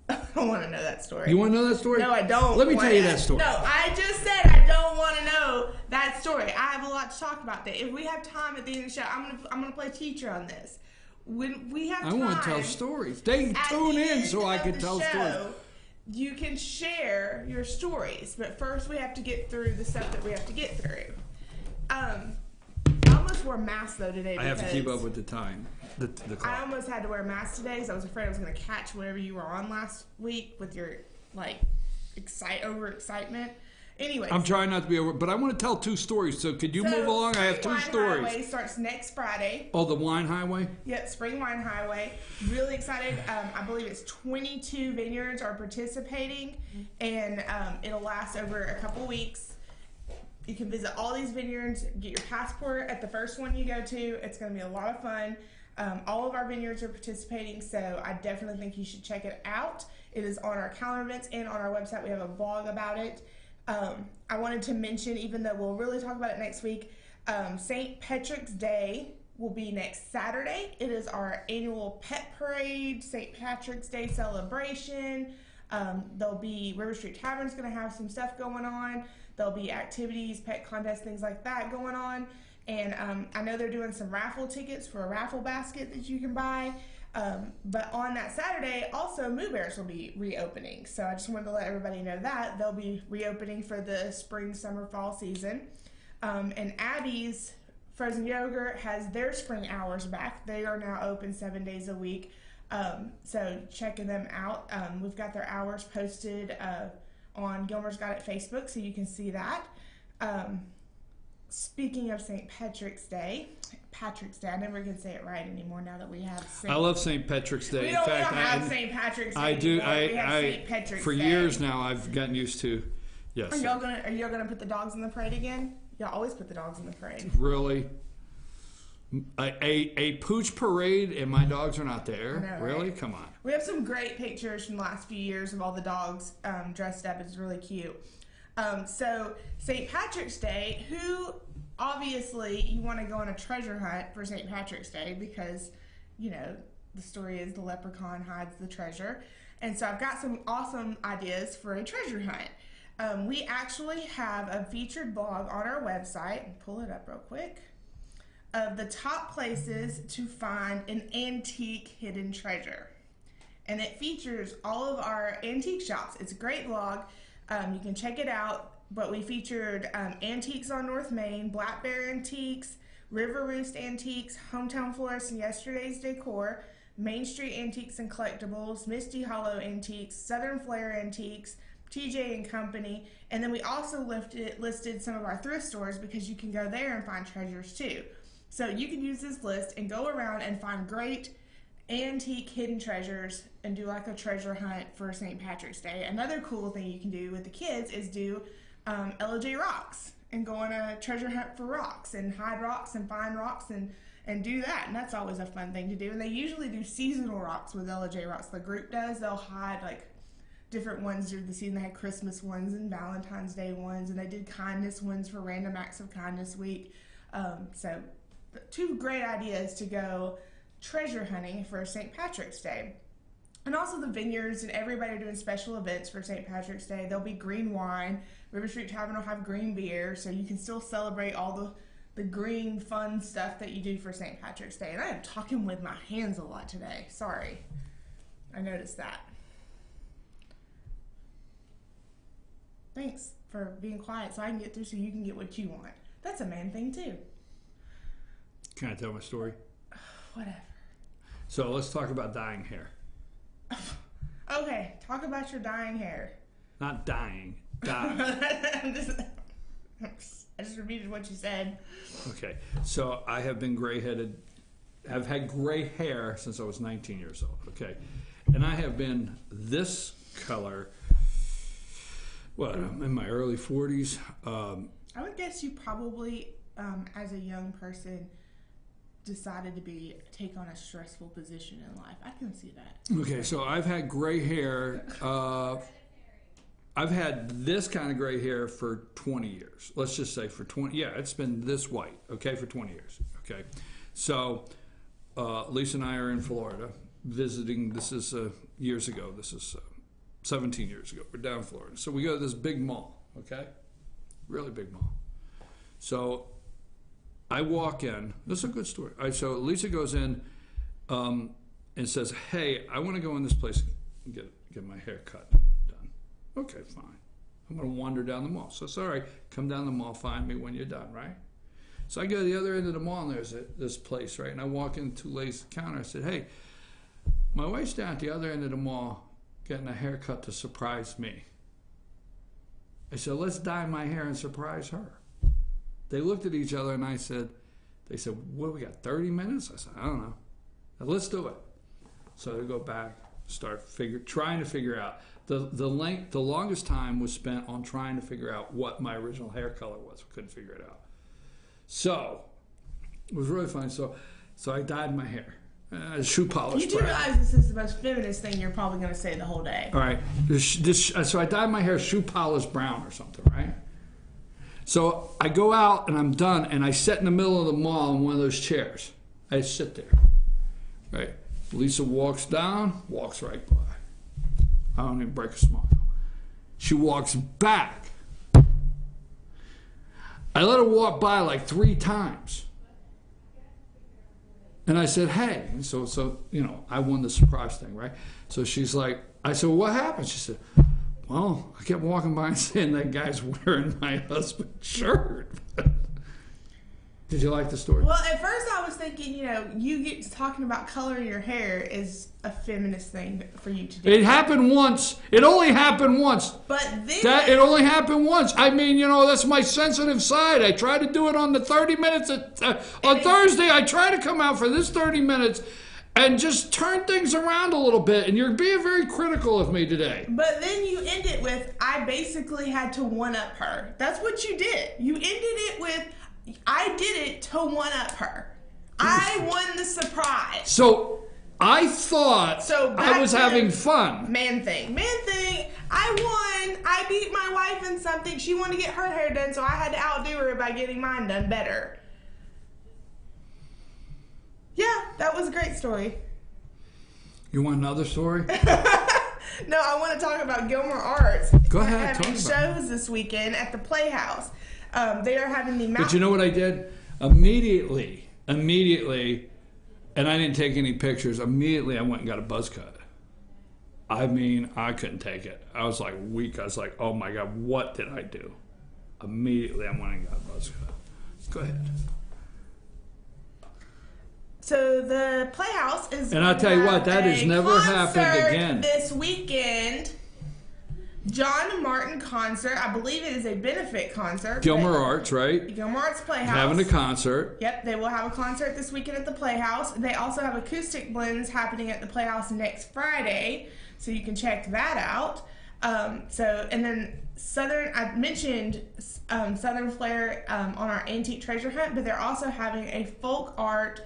I don't want to know that story. You want to know that story? No, I don't. Let me tell you that story. No, I just said I don't want to know that story. I have a lot to talk about that. If we have time at the end of the show, I'm gonna play teacher on this. When we have time, I want to tell stories. They tune in so I can tell stories. You can share your stories, but first we have to get through the stuff that we have to get through. I almost wore a mask though today. I have to keep up with the time. The clock. I almost had to wear a mask today because I was afraid I was going to catch whatever you were on last week with your overexcitement. Anyway, I'm trying not to be over, but I want to tell 2 stories. So could you move along? I have 2 stories. Spring Wine Highway starts next Friday. Oh, the Wine Highway? Yep, Spring Wine Highway. Really excited. I believe it's 22 vineyards are participating, and it'll last over a couple weeks. You can visit all these vineyards, get your passport at the first one you go to. It's going to be a lot of fun. All of our vineyards are participating, so I definitely think you should check it out. It is on our calendar events and on our website. We have a blog about it. I wanted to mention, even though we'll really talk about it next week, St. Patrick's Day will be next Saturday. It is our annual pet parade, St. Patrick's Day celebration. There'll be River Street Tavern's going to have some stuff going on. There'll be activities, pet contests, things like that going on. And I know they're doing some raffle tickets for a raffle basket that you can buy. But on that Saturday, also Moo Bears will be reopening. So I just wanted to let everybody know that. They'll be reopening for the spring, summer, fall season. And Abby's Frozen Yogurt has their spring hours back. They are now open 7 days a week. So checking them out. We've got their hours posted on Gilmer's Got It Facebook, so you can see that. Speaking of St. Patrick's Day, I never can say it right anymore now that we have I love St. Patrick's Day. We In don't fact, have St. Patrick's Day I do. anymore. We have St. Patrick's for Day. years now, I've gotten used to. Yes. Are y'all gonna put the dogs in the parade again? Y'all always put the dogs in the parade. Really? A pooch parade and my dogs are not there? Know, really? right? Come on. We have some great pictures from the last few years of all the dogs dressed up. It's really cute. So St. Patrick's Day, who obviously you want to go on a treasure hunt for St. Patrick's Day because, the story is the leprechaun hides the treasure. And so I've got some awesome ideas for a treasure hunt. We actually have a featured blog on our website. Pull it up real quick. Of the top places to find an antique hidden treasure. And it features all of our antique shops. It's a great blog. You can check it out. But we featured Antiques on North Main, Black Bear Antiques, River Roost Antiques, Hometown Florist and Yesterday's Decor, Main Street Antiques and Collectibles, Misty Hollow Antiques, Southern Flair Antiques, TJ and Company, and then we also listed some of our thrift stores because you can go there and find treasures too. So you can use this list and go around and find great antique hidden treasures and do like a treasure hunt for St. Patrick's Day. Another cool thing you can do with the kids is do LJ Rocks. and go on a treasure hunt for rocks and hide rocks and find rocks and do that. And that's always a fun thing to do. And they usually do seasonal rocks with LJ Rocks. The group does. They'll hide like different ones through the season. They had Christmas ones and Valentine's Day ones, and they did kindness ones for Random Acts of Kindness Week. So 2 great ideas to go treasure hunting for St. Patrick's Day. And also the vineyards and everybody are doing special events for St. Patrick's Day. There'll be green wine. River Street Tavern will have green beer, so you can still celebrate all the green fun stuff that you do for St. Patrick's Day. And I am talking with my hands a lot today. Sorry. I noticed that. Thanks for being quiet so I can get through so you can get what you want. That's a man thing too. Can I tell my story? Whatever. So let's talk about dyeing hair. Okay, talk about your dyeing hair. Not dying, dye. I just repeated what you said. Okay, so I have been gray-headed. I've had gray hair since I was 19 years old, okay? And I have been this color, I'm in my early 40s. I would guess you probably, as a young person, decided to take on a stressful position in life. I can see that. Okay, so I've had gray hair. I've had this kind of gray hair for 20 years. Let's just say for 20. Yeah, it's been this white, okay, for 20 years. Okay, so Lisa and I are in Florida visiting. This is years ago. This is 17 years ago. We're down in Florida. So we go to this big mall, okay? Really big mall. So I walk in. This is a good story. So Lisa goes in and says, hey, I want to go in this place and get my hair cut done. Okay, fine. I'm going to wander down the mall. So it's all right. Come down the mall, find me when you're done, right? So I go to the other end of the mall, and there's this place, right? And I walk into Lisa's counter. I said, hey, my wife's down at the other end of the mall getting a haircut to surprise me. I said, let's dye my hair and surprise her. They looked at each other, and they said, what do we got, 30 minutes? I said, I don't know. Said, let's do it. So they go back, start trying to figure out. The longest time was spent on trying to figure out what my original hair color was. We couldn't figure it out. So it was really fun. So I dyed my hair. Shoe polish. You do realize this is the most feminist thing you're probably going to say the whole day. All right. So I dyed my hair shoe polish brown or something, right? So I go out and I'm done, and I sit in the middle of the mall in one of those chairs. I just sit there, right? Lisa walks down, walks right by. I don't even break a smile. She walks back. I let her walk by like 3 times. And I said, hey. And so I won the surprise thing, right? So she's like, I said, well, what happened? She said, well, I kept walking by and saying that guy's wearing my husband's shirt. Did you like the story? Well, at first I was thinking, you talking about coloring your hair is a feminist thing for you to do. It happened once. It only happened once. But then... It only happened once. I mean, that's my sensitive side. I try to do it on the 30 minutes. On Thursday, I try to come out for this 30 minutes and just turn things around a little bit. And you're being very critical of me today. But then you end it with, I basically had to one-up her. That's what you did. You ended it with... I did it to one-up her. I won the surprise. So I thought I was having fun. Man thing. I won. I beat my wife in something. She wanted to get her hair done, so I had to outdo her by getting mine done better. Yeah, that was a great story. You want another story? No, I want to talk about Gilmore Arts. Go ahead. They're having shows this weekend at the Playhouse. They are having the mountain. But you know what I did? Immediately, and I didn't take any pictures. Immediately, I went and got a buzz cut. I mean, I couldn't take it. I was like weak. I was like, oh my God, what did I do? Immediately, I went and got a buzz cut. Go ahead. So the Playhouse is. And I'll tell you what, that has never happened again. This weekend. John Martin concert. I believe it is a benefit concert. Gilmore Arts, right? Gilmore Arts Playhouse. Having a concert. Yep, they will have a concert this weekend at the Playhouse. They also have acoustic blends happening at the Playhouse next Friday, so you can check that out. So, and then I mentioned Southern Flair on our antique treasure hunt, but they're also having a folk art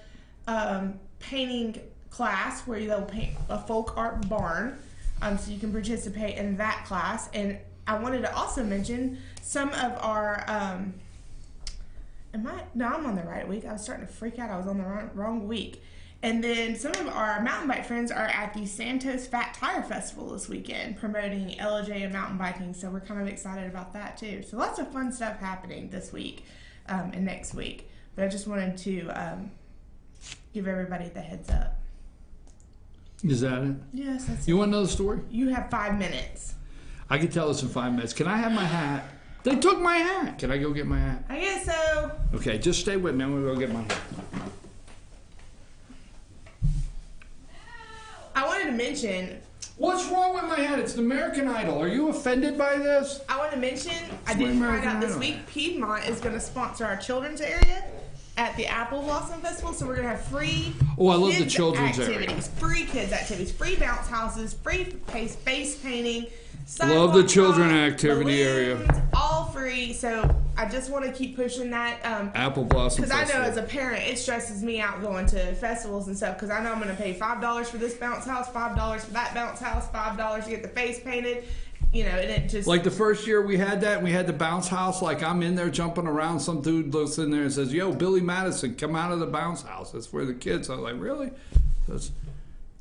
painting class where they'll paint a folk art barn, so you can participate in that class. And I wanted to also mention some of our I'm on the right week. I was starting to freak out. I was on the wrong week. And then some of our mountain bike friends are at the Santos Fat Tire Festival this weekend, promoting LJ and mountain biking. So we're kind of excited about that too. So lots of fun stuff happening this week and next week. But I just wanted to give everybody the heads up. Is that it? Yes, that's You want another story? You have 5 minutes. I can tell this in 5 minutes. Can I have my hat? They took my hat. Can I go get my hat? I guess so. Okay, just stay with me. I'm going to go get my hat. I wanted to mention... What's wrong with my hat? It's an American Idol. Are you offended by this? I want to mention, I It's did my find out American this Idol. week, Piedmont is going to sponsor our children's area at the Apple Blossom Festival. So we're going to have free Oh, I love the kids children's area. activities, free kids activities, free bounce houses, free face painting. Love the sidewalk children talk, activity area. balloons, all free. So I just want to keep pushing that. Apple Blossom Because I know Festival. as a parent, it stresses me out going to festivals and stuff. Because I know I'm going to pay $5 for this bounce house, $5 for that bounce house, $5 to get the face painted. You know, and it just... Like the first year we had that, and we had the bounce house. Like I'm in there jumping around. Some dude looks in there and says, "Yo, Billy Madison, come out of the bounce house. That's where the kids." I was like, "Really?"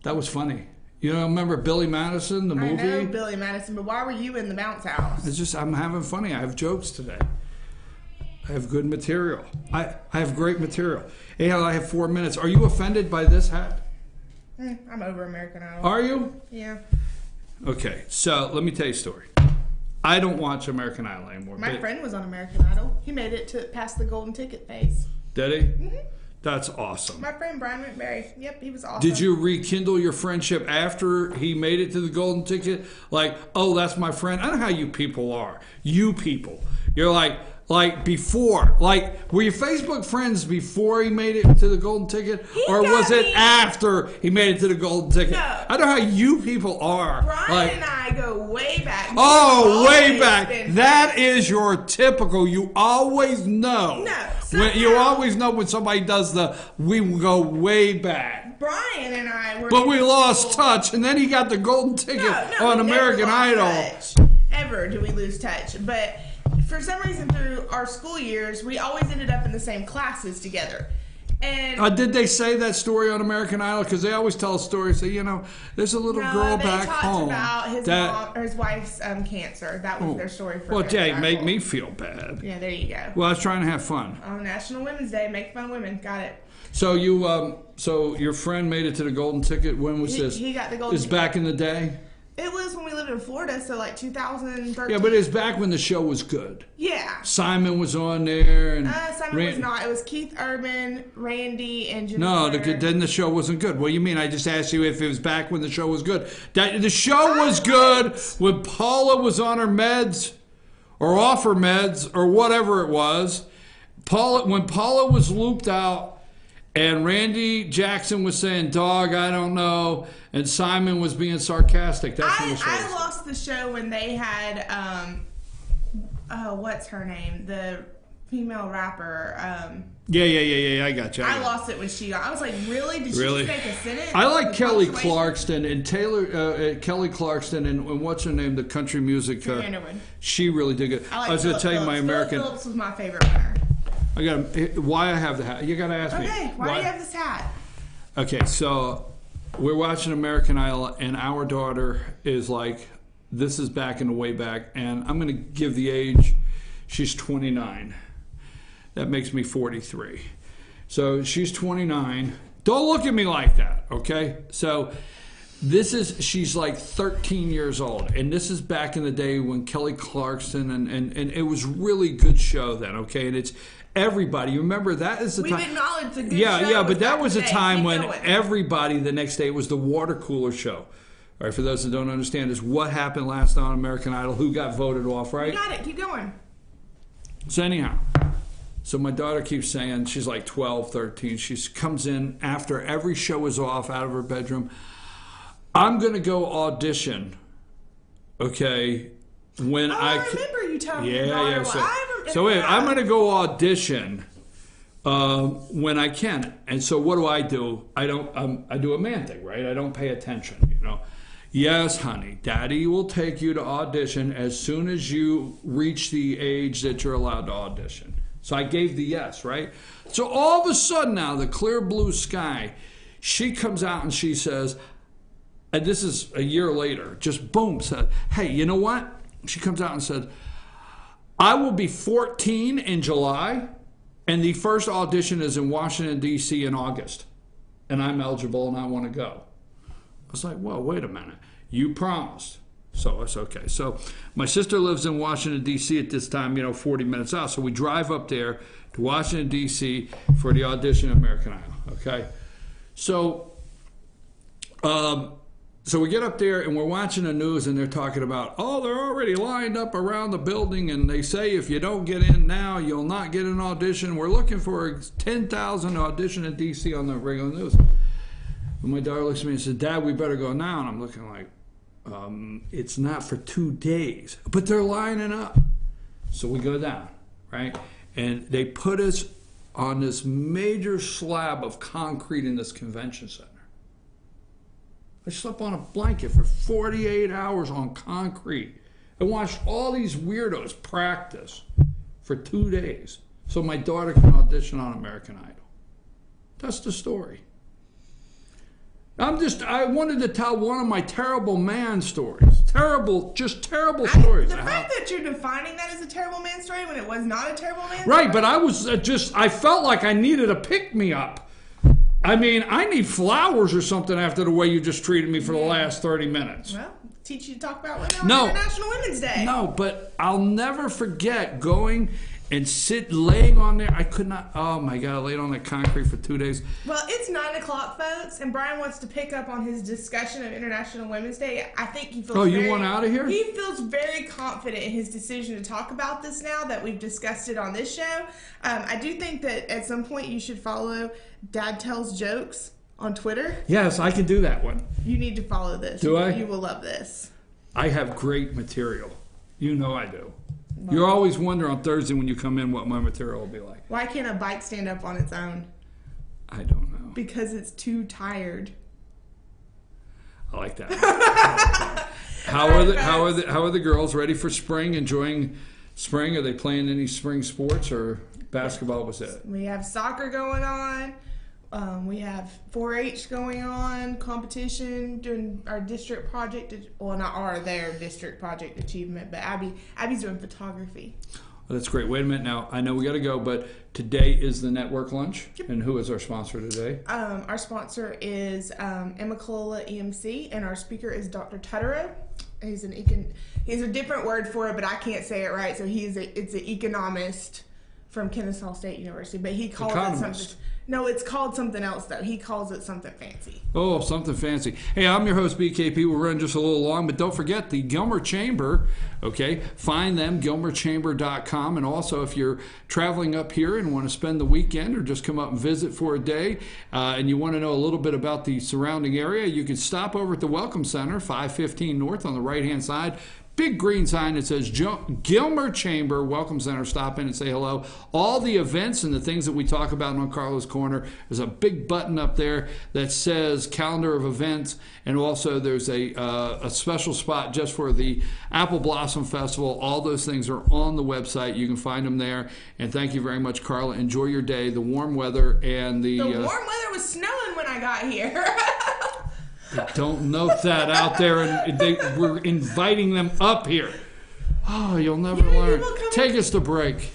That was funny. You know, remember Billy Madison, the movie? I know Billy Madison, but why were you in the bounce house? It's just I'm having funny. I have jokes today. I have good material. I have great material. Hey, I have 4 minutes. Are you offended by this hat? I'm over American Idol. Are you? Yeah. Okay, so let me tell you a story. I don't watch American Idol anymore. My but- friend was on American Idol. He made it to past the golden ticket phase. Did he? Mm-hmm. That's awesome. My friend Brian McBarry. Yep, he was awesome. Did you rekindle your friendship after he made it to the golden ticket? Like, oh, that's my friend. I know how you people are. You people. You're like before. Like, were you Facebook friends before he made it to the golden ticket? Or was it after he made it to the golden ticket? No. I know how you people are. Brian and I go way back. Oh, We've way always back. been That is your typical. You always know. No, You always know when somebody does we go way back. Brian and I were... But we lost touch, and then he got the golden ticket on we American never lost Idol. touch. Ever do we lose touch. But for some reason through our school years, we always ended up in the same classes together. And Did they say that story on American Idol? Because they always tell a story. Say, there's a little girl they back talked home. about his that, mom or his wife's cancer. That was their story for Well, American Jay, make Idol. me feel bad. Yeah, there you go. Well, I was trying to have fun. On National Women's Day, make fun of women. Got it. So so your friend made it to the golden ticket. When was this? He got the golden It's ticket. back in the day. It was when we lived in Florida, so like 2013. Yeah, but it's back when the show was good. Yeah. Simon was on there, and Simon was not. It was Keith Urban, Randy, and Jennifer. No, then the show wasn't good. What do you mean? I just asked you if it was back when the show was good. The show was good when Paula was on her meds, or off her meds, or whatever it was. When Paula was looped out, and Randy Jackson was saying, "Dog, I don't know," and Simon was being sarcastic. That's when the show I was. lost the show when they had what's her name? The female rapper. Yeah. I got you. I lost it when she got. I was like, really? Did she just make a sentence? I like With Kelly punctuation? Clarkson and Kelly Clarkson and what's her name? The country music. Carrie Underwood. She really did good. I like I was going to tell you my Philip American. Phillips was my favorite winner. I got why I have the hat. You got to ask me. Okay, why do you have this hat? Okay, so we're watching American Idol, and our daughter is like, this is back in the way back, and I'm going to give the age. She's 29. That makes me 43. So she's 29. Don't look at me like that, okay? So she's like 13 years old, and this is back in the day when Kelly Clarkson, and it was really good show then, okay? And it's everybody. Remember, that is the time. We've acknowledged the good show. Yeah, but that back was a in the day. time Keep when going. everybody the next day, it was the water cooler show. All right, for those that don't understand, is what happened last night on American Idol, who got voted off, right? You got it. Keep going. So anyhow, so my daughter keeps saying, she's like 12, 13. She comes in after every show is off out of her bedroom. I'm going to go audition okay, when I remember you telling me your daughter. So wait, I'm going to go audition when I can. And so what do? I do a man thing, right? I don't pay attention, you know. Yes, honey, Daddy will take you to audition as soon as you reach the age that you're allowed to audition. So I gave the yes, right? So all of a sudden now, the clear blue sky, she comes out and she says, and this is a year later, just boom, said, hey, you know what? She comes out and said, I will be 14 in July, and the first audition is in Washington, D.C. in August. And I'm eligible and I want to go. I was like, well, wait a minute. You promised. So it's okay. So my sister lives in Washington, D.C. at this time, 40 minutes out. So we drive up there to Washington, D.C. for the audition of American Idol. Okay? So we get up there and we're watching the news and they're talking about, oh, they're already lined up around the building and they say if you don't get in now, you'll not get an audition. We're looking for 10,000 audition in D.C. on the regular news. And my daughter looks at me and says, Dad, we better go now. And I'm looking like, it's not for 2 days, but they're lining up. So we go down, right? And they put us on this major slab of concrete in this convention center. I slept on a blanket for 48 hours on concrete. I watched all these weirdos practice for 2 days so my daughter can audition on American Idol. That's the story. I wanted to tell one of my terrible man stories. Terrible stories. The fact that you're defining that as a terrible man story when it was not a terrible man story. Right, but I was I felt like I needed a pick-me-up. I mean, I need flowers or something after the way you just treated me for the last 30 minutes. Well, teach you to talk about women on International Women's Day. No, but I'll never forget going and laying on there. I could not, oh my God, I laid on that concrete for 2 days. Well, it's 9 o'clock, folks, and Brian wants to pick up on his discussion of International Women's Day. I think he feels you want out of here? He feels very confident in his decision to talk about this now that we've discussed it on this show. I do think that at some point you should follow Dad Tells Jokes on Twitter. Yes, I can do that one. You need to follow this. Do I? You will love this. I have great material. You know I do. You always wonder on Thursday when you come in what my material will be like. Why can't a bike stand up on its own? I don't know. Because it's too tired. I like that. How are the girls ready for spring? Enjoying spring? Are they playing any spring sports or basketball was it? We have soccer going on. We have 4-H going on, competition, doing our district project. Well, not their district project achievement, but Abby's doing photography. Well, that's great. Wait a minute now. I know we got to go, but today is the network lunch. Yep. And who is our sponsor today? Our sponsor is Emma Colola EMC, and our speaker is Dr. Tutterow. He's a different word for it, but I can't say it right. So it's an economist from Kennesaw State University, but he calls it something. No, it's called something else, though. He calls it something fancy. Oh, something fancy. Hey, I'm your host, BKP. We're running just a little long, but don't forget the Gilmer Chamber, okay? Find them, gilmerchamber.com. And also, if you're traveling up here and want to spend the weekend or just come up and visit for a day, and you want to know a little bit about the surrounding area, you can stop over at the Welcome Center, 515 North on the right-hand side. Big green sign that says Gilmer Chamber Welcome Center. Stop in and say hello. All the events and the things that we talk about on Carlos Corner, there's a big button up there that says calendar of events, and also there's a special spot just for the Apple Blossom Festival. All those things are on the website. You can find them there. And thank you very much, Carla. Enjoy your day. The warm weather and the warm weather was snowing when I got here. Don't note that out there, and we're inviting them up here. Oh, you'll never learn. Take us to break.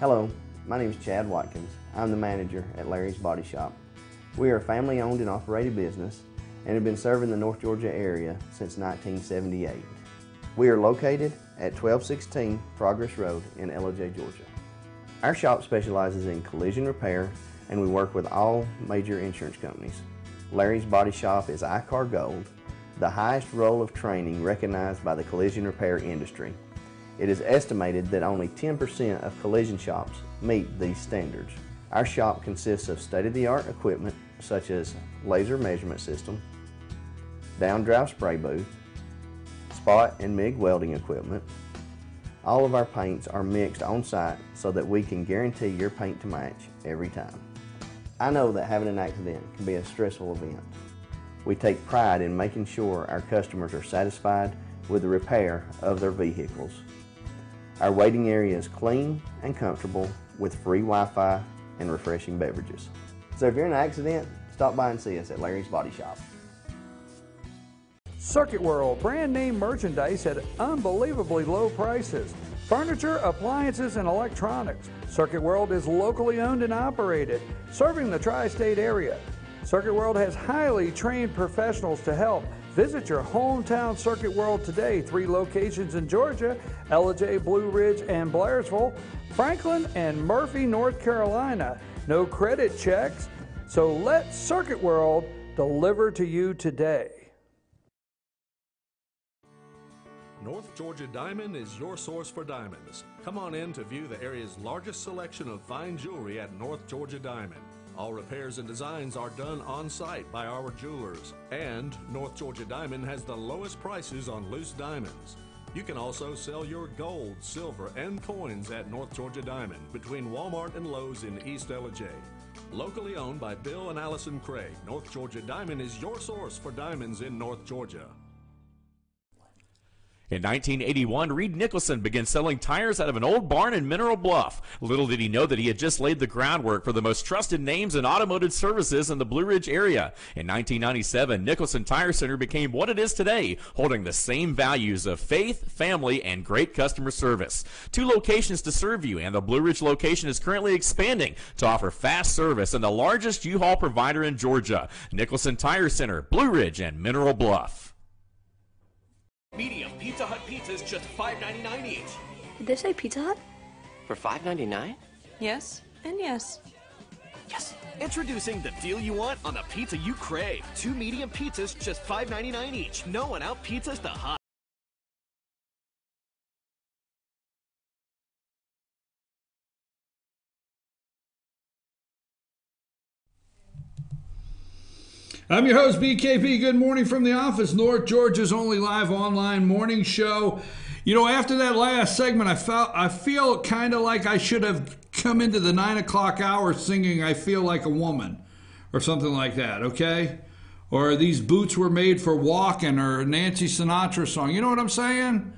Hello, my name is Chad Watkins. I'm the manager at Larry's Body Shop. We are a family-owned and operated business and have been serving the North Georgia area since 1978. We are located at 1216 Progress Road in LOJ, Georgia. Our shop specializes in collision repair, and we work with all major insurance companies. Larry's Body Shop is ICAR Gold, the highest role of training recognized by the collision repair industry. It is estimated that only 10% of collision shops meet these standards. Our shop consists of state-of-the-art equipment such as laser measurement system, down-drive spray booth, spot and MIG welding equipment. All of our paints are mixed on-site so that we can guarantee your paint to match every time. I know that having an accident can be a stressful event. We take pride in making sure our customers are satisfied with the repair of their vehicles. Our waiting area is clean and comfortable with free Wi-Fi and refreshing beverages. So if you're in an accident, stop by and see us at Larry's Body Shop. Circuit World, brand name merchandise at unbelievably low prices. Furniture, appliances, and electronics. Circuit World is locally owned and operated, serving the tri-state area. Circuit World has highly trained professionals to help. Visit your hometown Circuit World today. 3 locations in Georgia, LJ, Blue Ridge, and Blairsville, Franklin, and Murphy, North Carolina. No credit checks, so let Circuit World deliver to you today. North Georgia Diamond is your source for diamonds. Come on in to view the area's largest selection of fine jewelry at North Georgia Diamond. All repairs and designs are done on site by our jewelers. And North Georgia Diamond has the lowest prices on loose diamonds. You can also sell your gold, silver, and coins at North Georgia Diamond between Walmart and Lowe's in East LJ. Locally owned by Bill and Allison Craig, North Georgia Diamond is your source for diamonds in North Georgia. In 1981, Reed Nicholson began selling tires out of an old barn in Mineral Bluff. Little did he know that he had just laid the groundwork for the most trusted names in automotive services in the Blue Ridge area. In 1997, Nicholson Tire Center became what it is today, holding the same values of faith, family, and great customer service. 2 locations to serve you, and the Blue Ridge location is currently expanding to offer fast service and the largest U-Haul provider in Georgia. Nicholson Tire Center, Blue Ridge, and Mineral Bluff. Medium Pizza Hut pizzas, just $5.99 each. Did they say Pizza Hut? For $5.99? Yes, and yes. Yes. Introducing the deal you want on the pizza you crave. 2 medium pizzas, just $5.99 each. No one out pizzas the hut. I'm your host, BKP. Good morning from the office, North Georgia's only live online morning show. You know, after that last segment, I feel kind of like I should have come into the 9 o'clock hour singing "I Feel Like a Woman" or something like that, okay? Or "These Boots Were Made for Walking" or a Nancy Sinatra song. You know what I'm saying?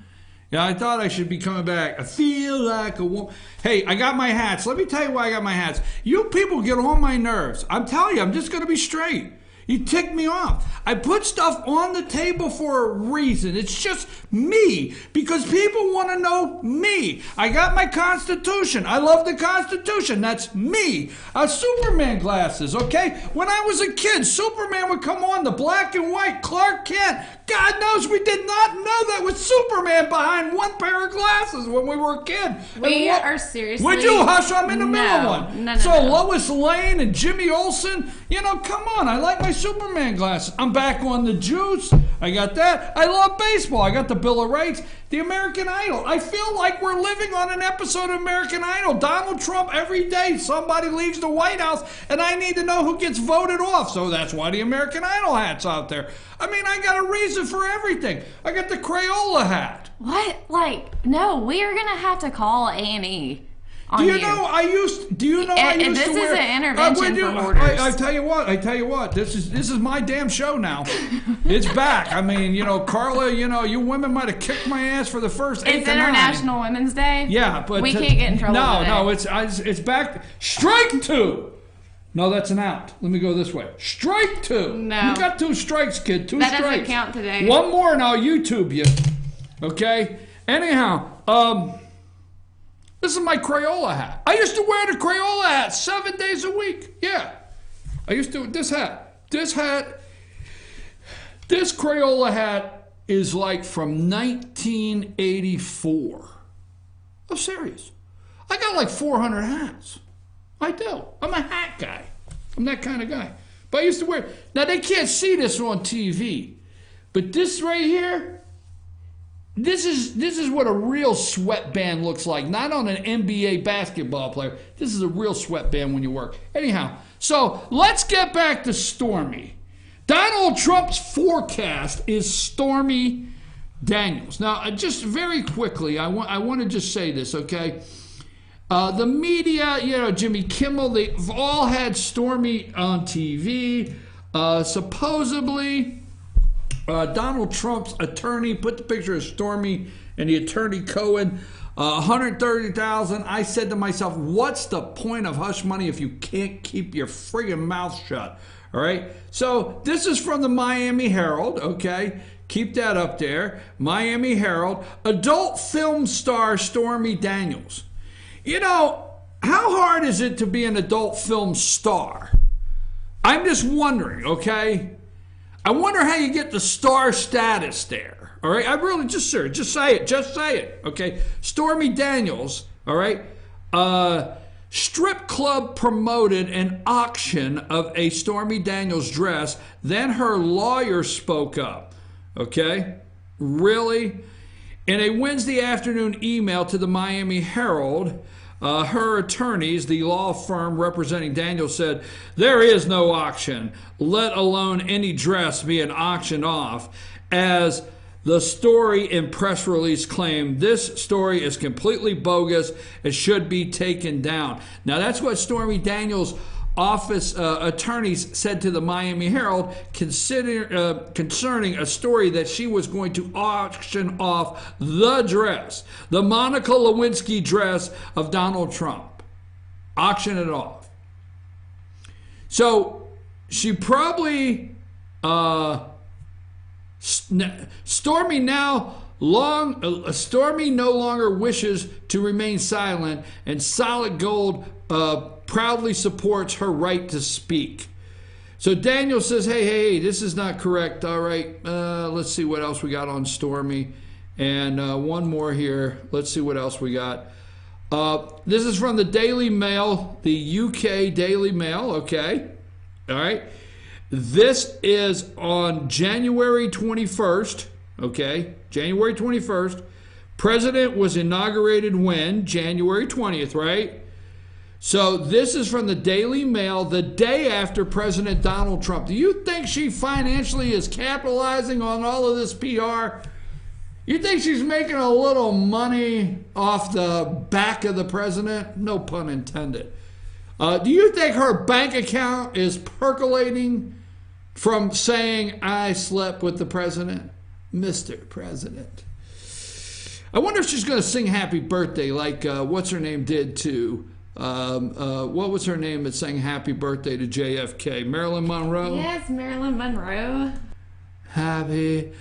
Yeah, I thought I should be coming back. I feel like a woman. Hey, I got my hats. Let me tell you why I got my hats. You people get on my nerves. I'm telling you, I'm just going to be straight. You tick me off. I put stuff on the table for a reason. It's just me, because people want to know me. I got my Constitution. I love the Constitution. That's me. Superman glasses, okay? When I was a kid, Superman would come on, the black and white Clark Kent. God knows we did not know that was Superman behind one pair of glasses when we were a kid. We are seriously... Would you hush? I'm in the middle of one. No. Lois Lane and Jimmy Olsen, you know, come on. I like my Superman glasses. I'm back on the juice. I got that. I love baseball. I got the Bill of Rights, the American Idol. I feel like we're living on an episode of American Idol. Donald Trump, every day somebody leaves the White House, and I need to know who gets voted off. So that's why the American Idol hat's out there. I mean, I got a reason for everything. I got the Crayola hat. What? Like, no, we are going to have to call A&E. Do you know I used to wear... This is an intervention for hoarders. I tell you what, this is my damn show now. It's back. I mean, you know, Carla, you know, you women might have kicked my ass for the first 8 to 9. It's International Women's Day? Yeah, but... We can't get in trouble No, it's back. Strike 2! No, that's an out. Let me go this way. Strike 2. No. You got 2 strikes, kid. 2 strikes. That doesn't count today. One more and I'll YouTube you. Okay? Anyhow, This is my Crayola hat. I used to wear the Crayola hat 7 days a week. Yeah. I used to, this Crayola hat is like from 1984. I'm serious. I got like 400 hats. I do. I'm a hat guy. I'm that kind of guy. But I used to wear it. Now, they can't see this on TV. But this right here, this is what a real sweatband looks like. Not on an NBA basketball player. This is a real sweatband when you work. Anyhow, so let's get back to Stormy. Donald Trump's forecast is Stormy Daniels. Now, just very quickly, I want to just say this, okay? The media, Jimmy Kimmel, they've all had Stormy on TV. Supposedly, Donald Trump's attorney put the picture of Stormy and the attorney Cohen, $130,000. I said to myself, what's the point of hush money if you can't keep your friggin' mouth shut? All right. So this is from the Miami Herald. Okay. Keep that up there. Miami Herald. Adult film star Stormy Daniels. How hard is it to be an adult film star? I'm just wondering, okay? I wonder how you get the star status there, all right? I really, just say it, okay? Stormy Daniels, all right? Strip club promoted an auction of a Stormy Daniels dress, then her lawyer spoke up, okay? Really? In a Wednesday afternoon email to the Miami Herald, her attorneys, the law firm representing Daniels, said, there is no auction, let alone any dress being auctioned off. As the story and press release claimed, this story is completely bogus. It should be taken down. Now, that's what Stormy Daniels' office attorneys said to the Miami Herald concerning a story that she was going to auction off the dress, the Monica Lewinsky dress of Donald Trump. Auction it off. So she probably, Stormy no longer wishes to remain silent, and Solid Gold proudly supports her right to speak. So Daniel says, hey, this is not correct. All right, let's see what else we got on Stormy. And one more here. Let's see what else we got. This is from the Daily Mail, the UK Daily Mail, okay? All right. This is on January 21st, okay? January 21st. President was inaugurated when? January 20th, right? So this is from the Daily Mail, the day after President Donald Trump. Do you think she financially is capitalizing on all of this PR? You think she's making a little money off the back of the president? No pun intended. Do you think her bank account is percolating from saying, I slept with the president? Mr. President. I wonder if she's going to sing Happy Birthday like what's her name did to... what was her name that sang Happy Birthday to JFK? Marilyn Monroe? Yes, Marilyn Monroe. Happy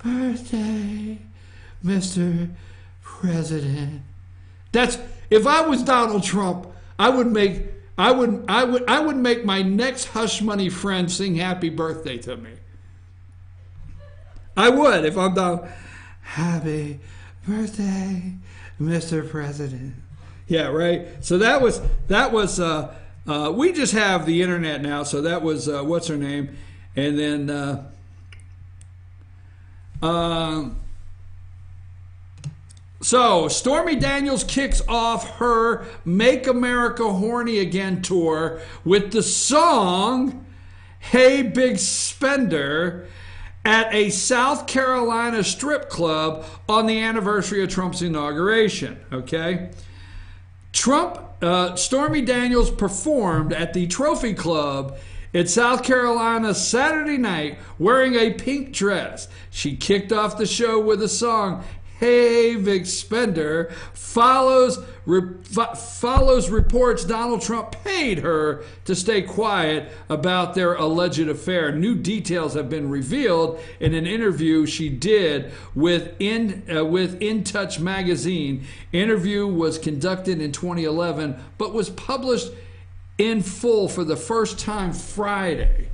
birthday, Mr. President. That's, if I was Donald Trump, I would make my next hush money friend sing Happy Birthday to me. I would if I'm Donald. Happy birthday, Mr. President. Yeah, right. So that was we just have the internet now, so that was what's her name? And then so Stormy Daniels kicks off her Make America Horny Again tour with the song Hey Big Spender at a South Carolina strip club on the anniversary of Trump's inauguration, okay? Stormy Daniels performed at the Trophy Club in South Carolina Saturday night wearing a pink dress. She kicked off the show with the song pave expender follows reports Donald Trump paid her to stay quiet about their alleged affair. New details have been revealed in an interview she did with In Touch magazine. Interview was conducted in 2011, but was published in full for the first time Friday.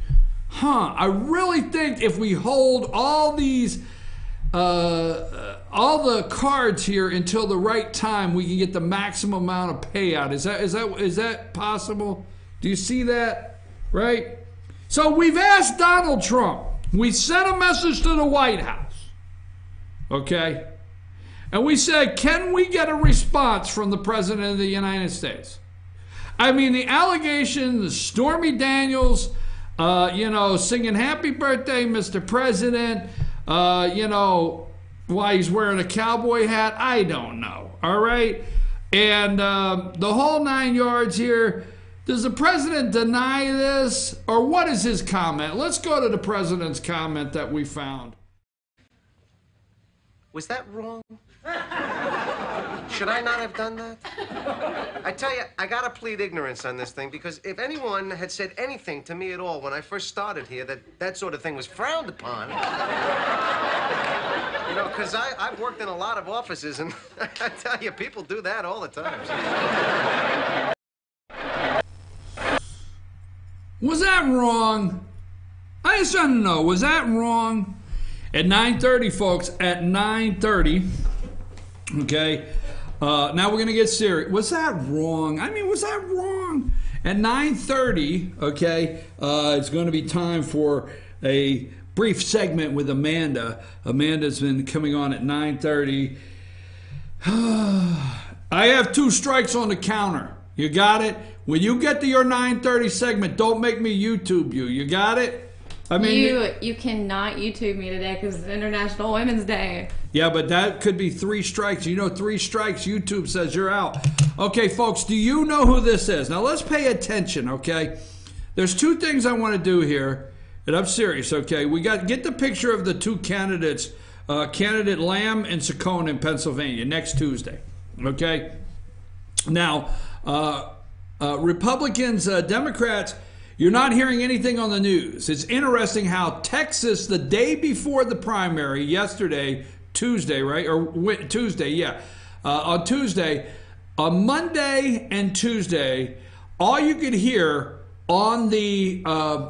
I really think if we hold all these all the cards here until the right time, we can get the maximum amount of payout. Is that possible? Do you see that? Right? So we've asked Donald Trump. We sent a message to the White House. Okay? And we said, can we get a response from the President of the United States? I mean, the allegation, the Stormy Daniels, singing happy birthday, Mr. President, why he's wearing a cowboy hat, I don't know. All right? And the whole 9 yards here. Does the president deny this? Or what is his comment? Let's go to the president's comment that we found. Was that wrong? Should I not have done that? I tell you, I gotta plead ignorance on this thing, because if anyone had said anything to me at all when I first started here that sort of thing was frowned upon, because I've worked in a lot of offices, and I tell you, people do that all the time. Was that wrong? I just want to know, was that wrong? At 9:30, folks, at 9:30, okay, now we're going to get serious. Was that wrong? I mean, was that wrong? At 9:30, okay, it's going to be time for a brief segment with Amanda. Amanda's been coming on at 9:30. I have 2 strikes on the counter. You got it? When you get to your 9:30 segment, don't make me YouTube you. You got it? I mean, you cannot YouTube me today because it's International Women's Day. Yeah, but that could be 3 strikes. 3 strikes, YouTube says you're out. Okay, folks, do you know who this is? Now, let's pay attention, okay? There's 2 things I want to do here, and I'm serious, okay? We got get the picture of the 2 candidates, candidate Lamb and Saccone in Pennsylvania next Tuesday, okay? Now, Republicans, Democrats, you're not hearing anything on the news. It's interesting how Texas, the day before the primary, yesterday, Tuesday, right? Or Tuesday, yeah. On Tuesday, on Monday and Tuesday, all you could hear on the,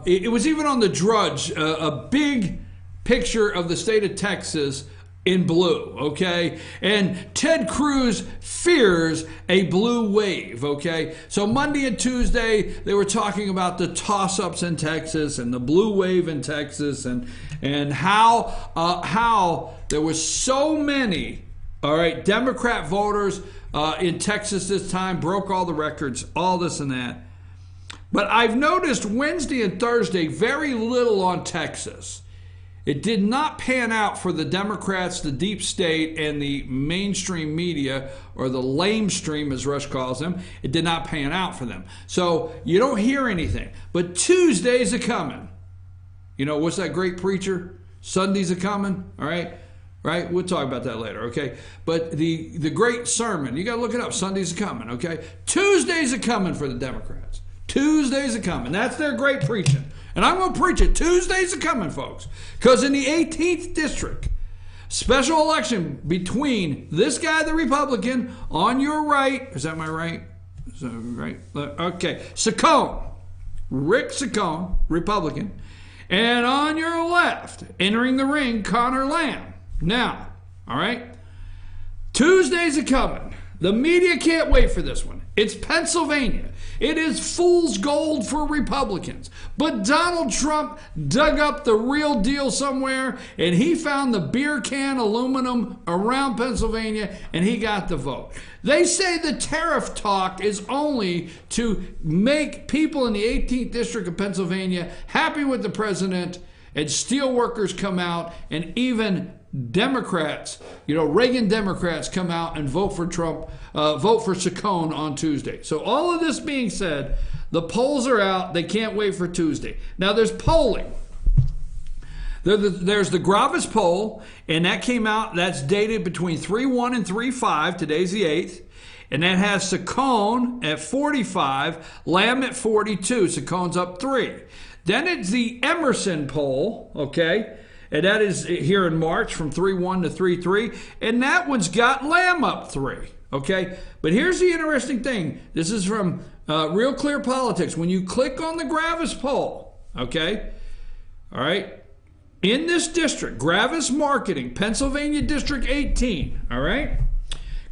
it was even on the Drudge, a big picture of the state of Texas in blue, okay? And Ted Cruz fears a blue wave, okay? So Monday and Tuesday, they were talking about the toss-ups in Texas and the blue wave in Texas and how there were so many, all right, Democrat voters in Texas this time, broke all the records, all this and that. But I've noticed Wednesday and Thursday, very little on Texas. It did not pan out for the Democrats, the deep state, and the mainstream media, or the lamestream, as Rush calls them. It did not pan out for them. So you don't hear anything. But Tuesdays are coming. What's that great preacher? Sundays are coming, all right? Right? We'll talk about that later, okay? But the great sermon, you got to look it up. Sundays are coming, okay? Tuesdays are coming for the Democrats. Tuesdays are coming. That's their great preaching. And I'm going to preach it. Tuesdays are coming, folks. Because in the 18th district, special election between this guy, the Republican, on your right. Is that my right? Is that right? Okay. Saccone. Rick Saccone, Republican. And on your left, entering the ring, Connor Lamb. Now, all right? Tuesdays are coming. The media can't wait for this one. It's Pennsylvania. It is fool's gold for Republicans. But Donald Trump dug up the real deal somewhere, and he found the beer can aluminum around Pennsylvania, and he got the vote. They say the tariff talk is only to make people in the 18th District of Pennsylvania happy with the president, and steel workers come out, and even Democrats, Reagan Democrats come out and vote for Trump, vote for Saccone on Tuesday. So all of this being said, the polls are out. They can't wait for Tuesday. Now there's polling. There's the Gravis poll, and that came out, that's dated between 3-1 and 3-5. Today's the 8th. And that has Saccone at 45, Lamb at 42. Saccone's up 3. Then it's the Emerson poll, okay? And that is here in March from 3-1 to 3-3. And that one's got Lamb up 3, okay? But here's the interesting thing. This is from Real Clear Politics. When you click on the Gravis poll, okay? All right? In this district, Gravis Marketing, Pennsylvania District 18, all right?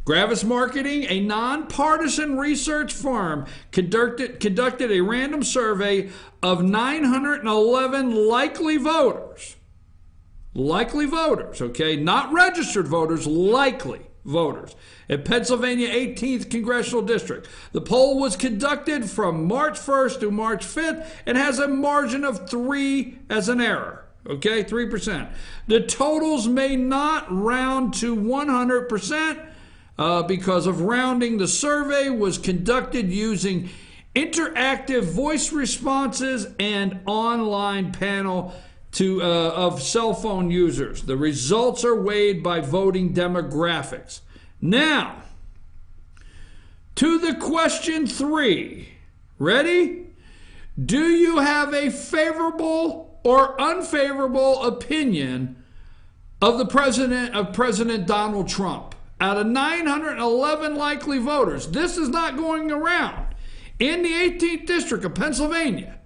Gravis Marketing, a nonpartisan research firm, conducted a random survey of 911 likely voters. Likely voters, okay? Not registered voters, likely voters. At Pennsylvania 18th Congressional District. The poll was conducted from March 1st to March 5th and has a margin of 3 as an error. Okay, 3%. The totals may not round to 100%. Because of rounding, the survey was conducted using interactive voice responses and online panel of cell phone users. The results are weighed by voting demographics. Now, to the question 3. Ready? Do you have a favorable or unfavorable opinion of President Donald Trump? Out of 911 likely voters, this is not going around. In the 18th District of Pennsylvania,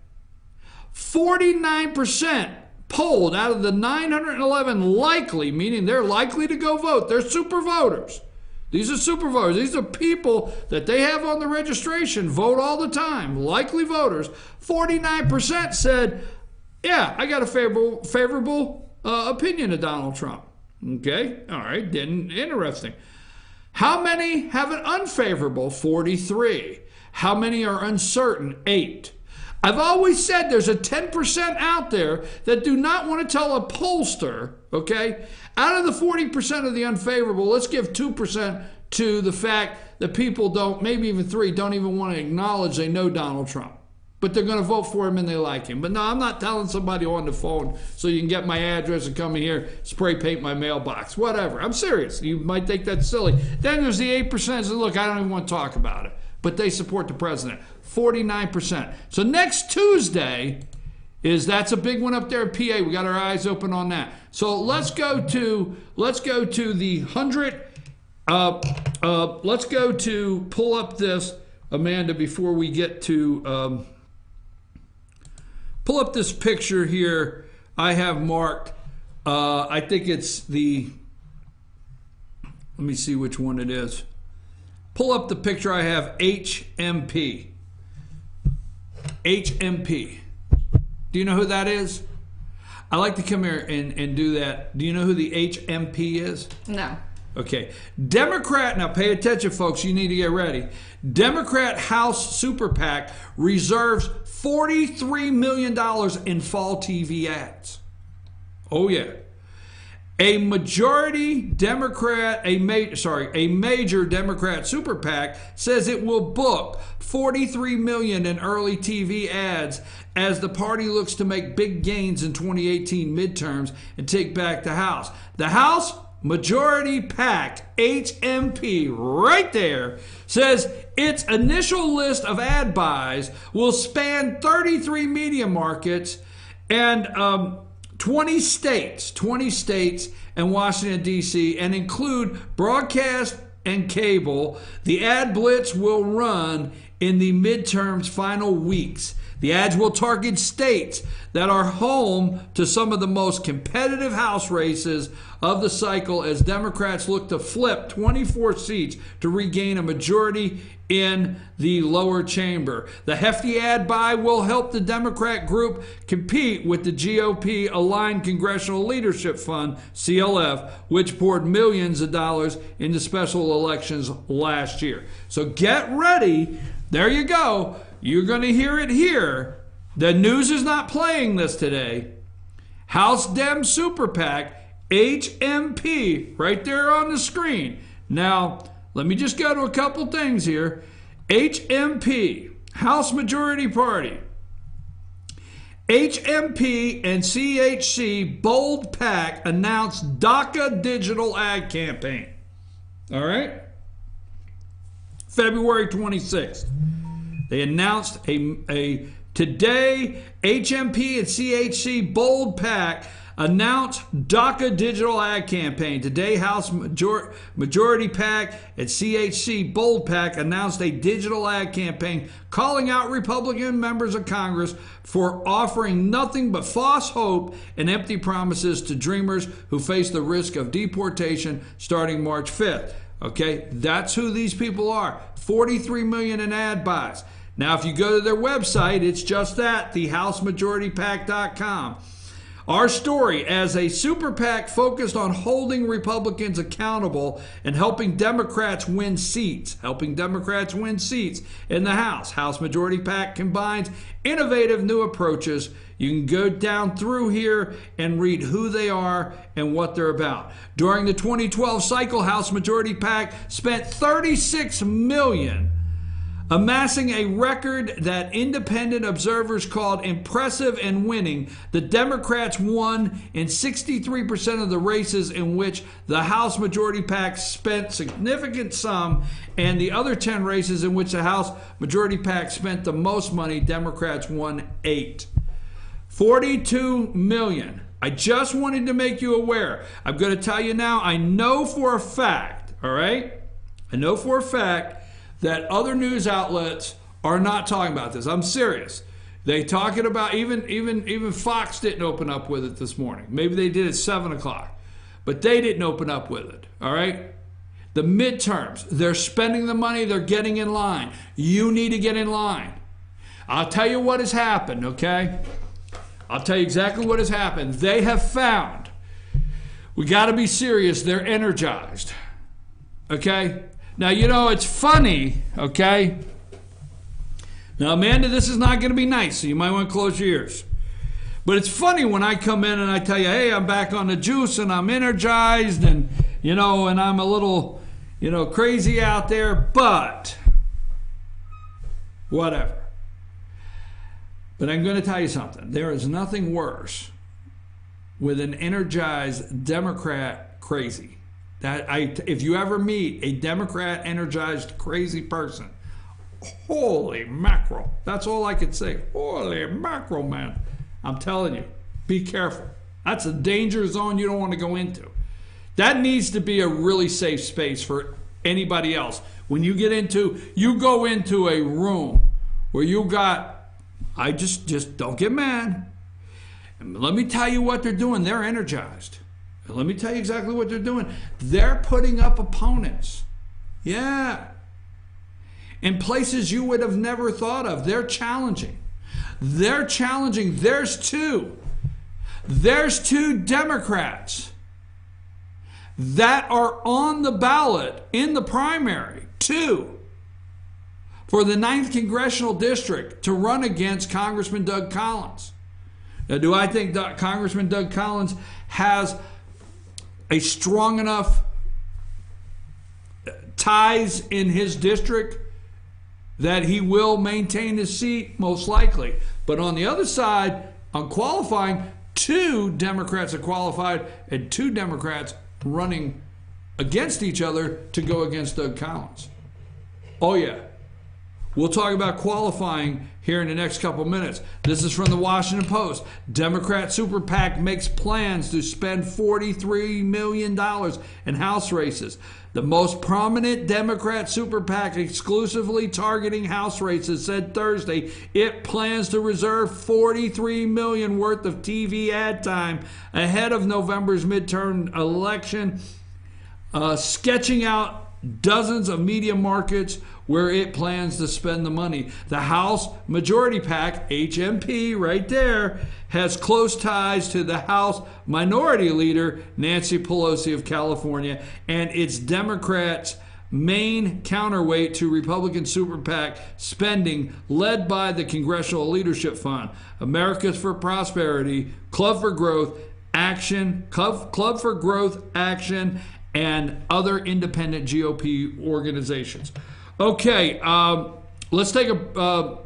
49% polled out of the 911 likely, meaning they're likely to go vote. They're super voters. These are super voters. These are people that they have on the registration, vote all the time, likely voters. 49% said, yeah, I got a favorable opinion of Donald Trump. Okay, all right, interesting. How many have an unfavorable? 43. How many are uncertain? 8. I've always said there's a 10% out there that do not want to tell a pollster, okay, out of the 40% of the unfavorable, let's give 2% to the fact that people don't, maybe even 3, don't even want to acknowledge they know Donald Trump. But they're going to vote for him and they like him. But no, I'm not telling somebody on the phone so you can get my address and come in here, spray paint my mailbox, whatever. I'm serious. You might think that's silly. Then there's the 8% that say, look, I don't even want to talk about it. But they support the president. 49%. So next Tuesday that's a big one up there in PA. We got our eyes open on that. So let's go to the 100. Let's go to pull up this, Amanda, before we get to pull up this picture here I have marked. I think it's let me see which one it is. Pull up the picture I have, HMP. HMP. Do you know who that is? I like to come here and do that. Do you know who the HMP is? No. Okay. Democrat, now pay attention, folks. You need to get ready. Democrat House Super PAC reserves $43 million in fall TV ads. Oh, yeah. A major Democrat Super PAC says it will book $43 million in early TV ads as the party looks to make big gains in 2018 midterms and take back the House. The House Majority PAC, HMP, right there, says its initial list of ad buys will span 33 media markets and 20 states and Washington, D.C., and include broadcast and cable. The ad blitz will run in the midterms final weeks. The ads will target states that are home to some of the most competitive House races of the cycle as Democrats look to flip 24 seats to regain a majority in the lower chamber. The hefty ad buy will help the Democrat group compete with the GOP Aligned Congressional Leadership Fund, CLF, which poured millions of dollars into special elections last year. So get ready. There you go. You're going to hear it here. The news is not playing this today. House Dem Super PAC, HMP, right there on the screen. Now, let me just go to a couple things here. HMP, House Majority Party. HMP and CHC Bold PAC announced DACA digital ad campaign. All right? February 26th. They announced today HMP and CHC Bold PAC announced DACA digital ad campaign. Today, House Majority PAC and CHC Bold PAC announced a digital ad campaign calling out Republican members of Congress for offering nothing but false hope and empty promises to dreamers who face the risk of deportation starting March 5th. Okay, that's who these people are. 43 million in ad buys. Now, if you go to their website, it's just that, thehousemajoritypac.com. Our story, as a super PAC focused on holding Republicans accountable and helping Democrats win seats in the House. House Majority PAC combines innovative new approaches. You can go down through here and read who they are and what they're about. During the 2012 cycle, House Majority PAC spent $36 million amassing a record that independent observers called impressive and winning. The Democrats won in 63% of the races in which the House Majority PAC spent significant sum, and the other 10 races in which the House Majority PAC spent the most money, Democrats won 8. 42 million. I just wanted to make you aware. I'm going to tell you now, I know for a fact, all right? I know for a fact that other news outlets are not talking about this. I'm serious. They talking about, even Fox didn't open up with it this morning. Maybe they did at 7 o'clock, but they didn't open up with it, all right? The midterms, they're spending the money, they're getting in line. You need to get in line. I'll tell you what has happened, okay? I'll tell you exactly what has happened. They have found, we got to be serious, they're energized, okay? Now, you know, it's funny, okay? Now, Amanda, this is not going to be nice, so you might want to close your ears. But it's funny when I come in and I tell you, hey, I'm back on the juice and I'm energized and, you know, and I'm a little, you know, crazy out there, but whatever. But I'm going to tell you something. There is nothing worse with an energized Democrat crazy. If you ever meet a Democrat energized crazy person, holy mackerel. That's all I could say. Holy mackerel, man. I'm telling you, be careful. That's a danger zone you don't want to go into. That needs to be a really safe space for anybody else. When you go into a room where you got, just don't get mad. And let me tell you what they're doing. They're energized. Let me tell you exactly what they're doing. They're putting up opponents. Yeah. In places you would have never thought of. They're challenging. There's two Democrats that are on the ballot in the primary. 2 for the 9th Congressional District to run against Congressman Doug Collins. Now, do I think Congressman Doug Collins has a strong enough ties in his district that he will maintain his seat? Most likely. But on the other side, on qualifying, 2 Democrats are qualified and 2 Democrats running against each other to go against Doug Collins. Oh yeah. We'll talk about qualifying here in the next couple minutes. This is from the Washington Post. Democrat Super PAC makes plans to spend $43 million in House races. The most prominent Democrat Super PAC exclusively targeting House races said Thursday it plans to reserve $43 million worth of TV ad time ahead of November's midterm election, sketching out dozens of media markets where it plans to spend the money. The House Majority PAC, HMP right there, has close ties to the House Minority Leader, Nancy Pelosi of California, and its Democrats' main counterweight to Republican Super PAC spending led by the Congressional Leadership Fund, Americans for Prosperity, Club for Growth Action, and other independent GOP organizations. Okay, let's take a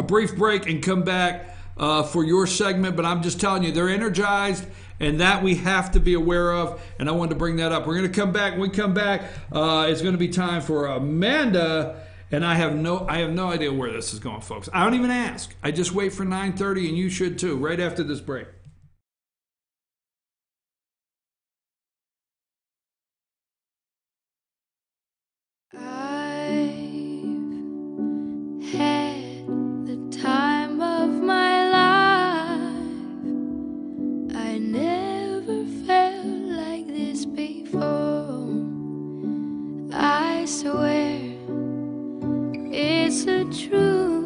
brief break and come back for your segment, but I'm just telling you, they're energized, and that we have to be aware of, and I wanted to bring that up. We're going to come back. When we come back, it's going to be time for Amanda, and I have no idea where this is going, folks. I don't even ask. I just wait for 9:30, and you should too, right after this break. Had the time of my life. I never felt like this before. I swear it's the truth,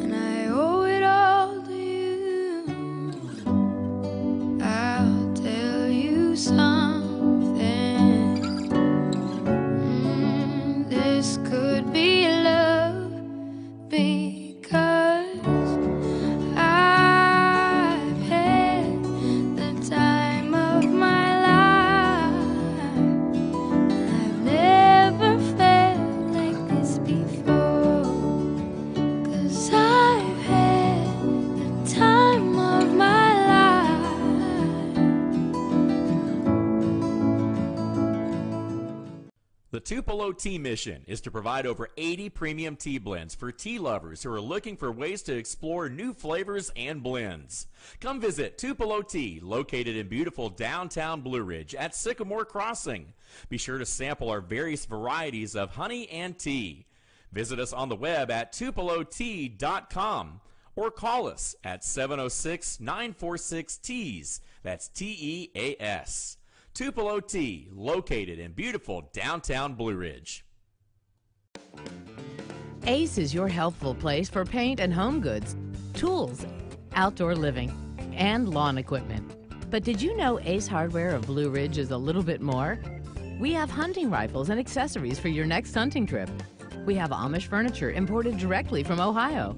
and I owe it all to you. I'll tell you something. This could be love, because I've had the time of my life. I've never felt like this before, 'cause I've had the time of my life. The Tupelo Tea mission is to provide over 80 premium tea blends for tea lovers who are looking for ways to explore new flavors and blends. Come visit Tupelo Tea, located in beautiful downtown Blue Ridge at Sycamore Crossing. Be sure to sample our various varieties of honey and tea. Visit us on the web at tupelotea.com or call us at 706-946-TEAS. That's TEAS. Tupelo Tea, located in beautiful downtown Blue Ridge. Ace is your helpful place for paint and home goods, tools, outdoor living, and lawn equipment. But did you know Ace Hardware of Blue Ridge is a little bit more? We have hunting rifles and accessories for your next hunting trip. We have Amish furniture imported directly from Ohio.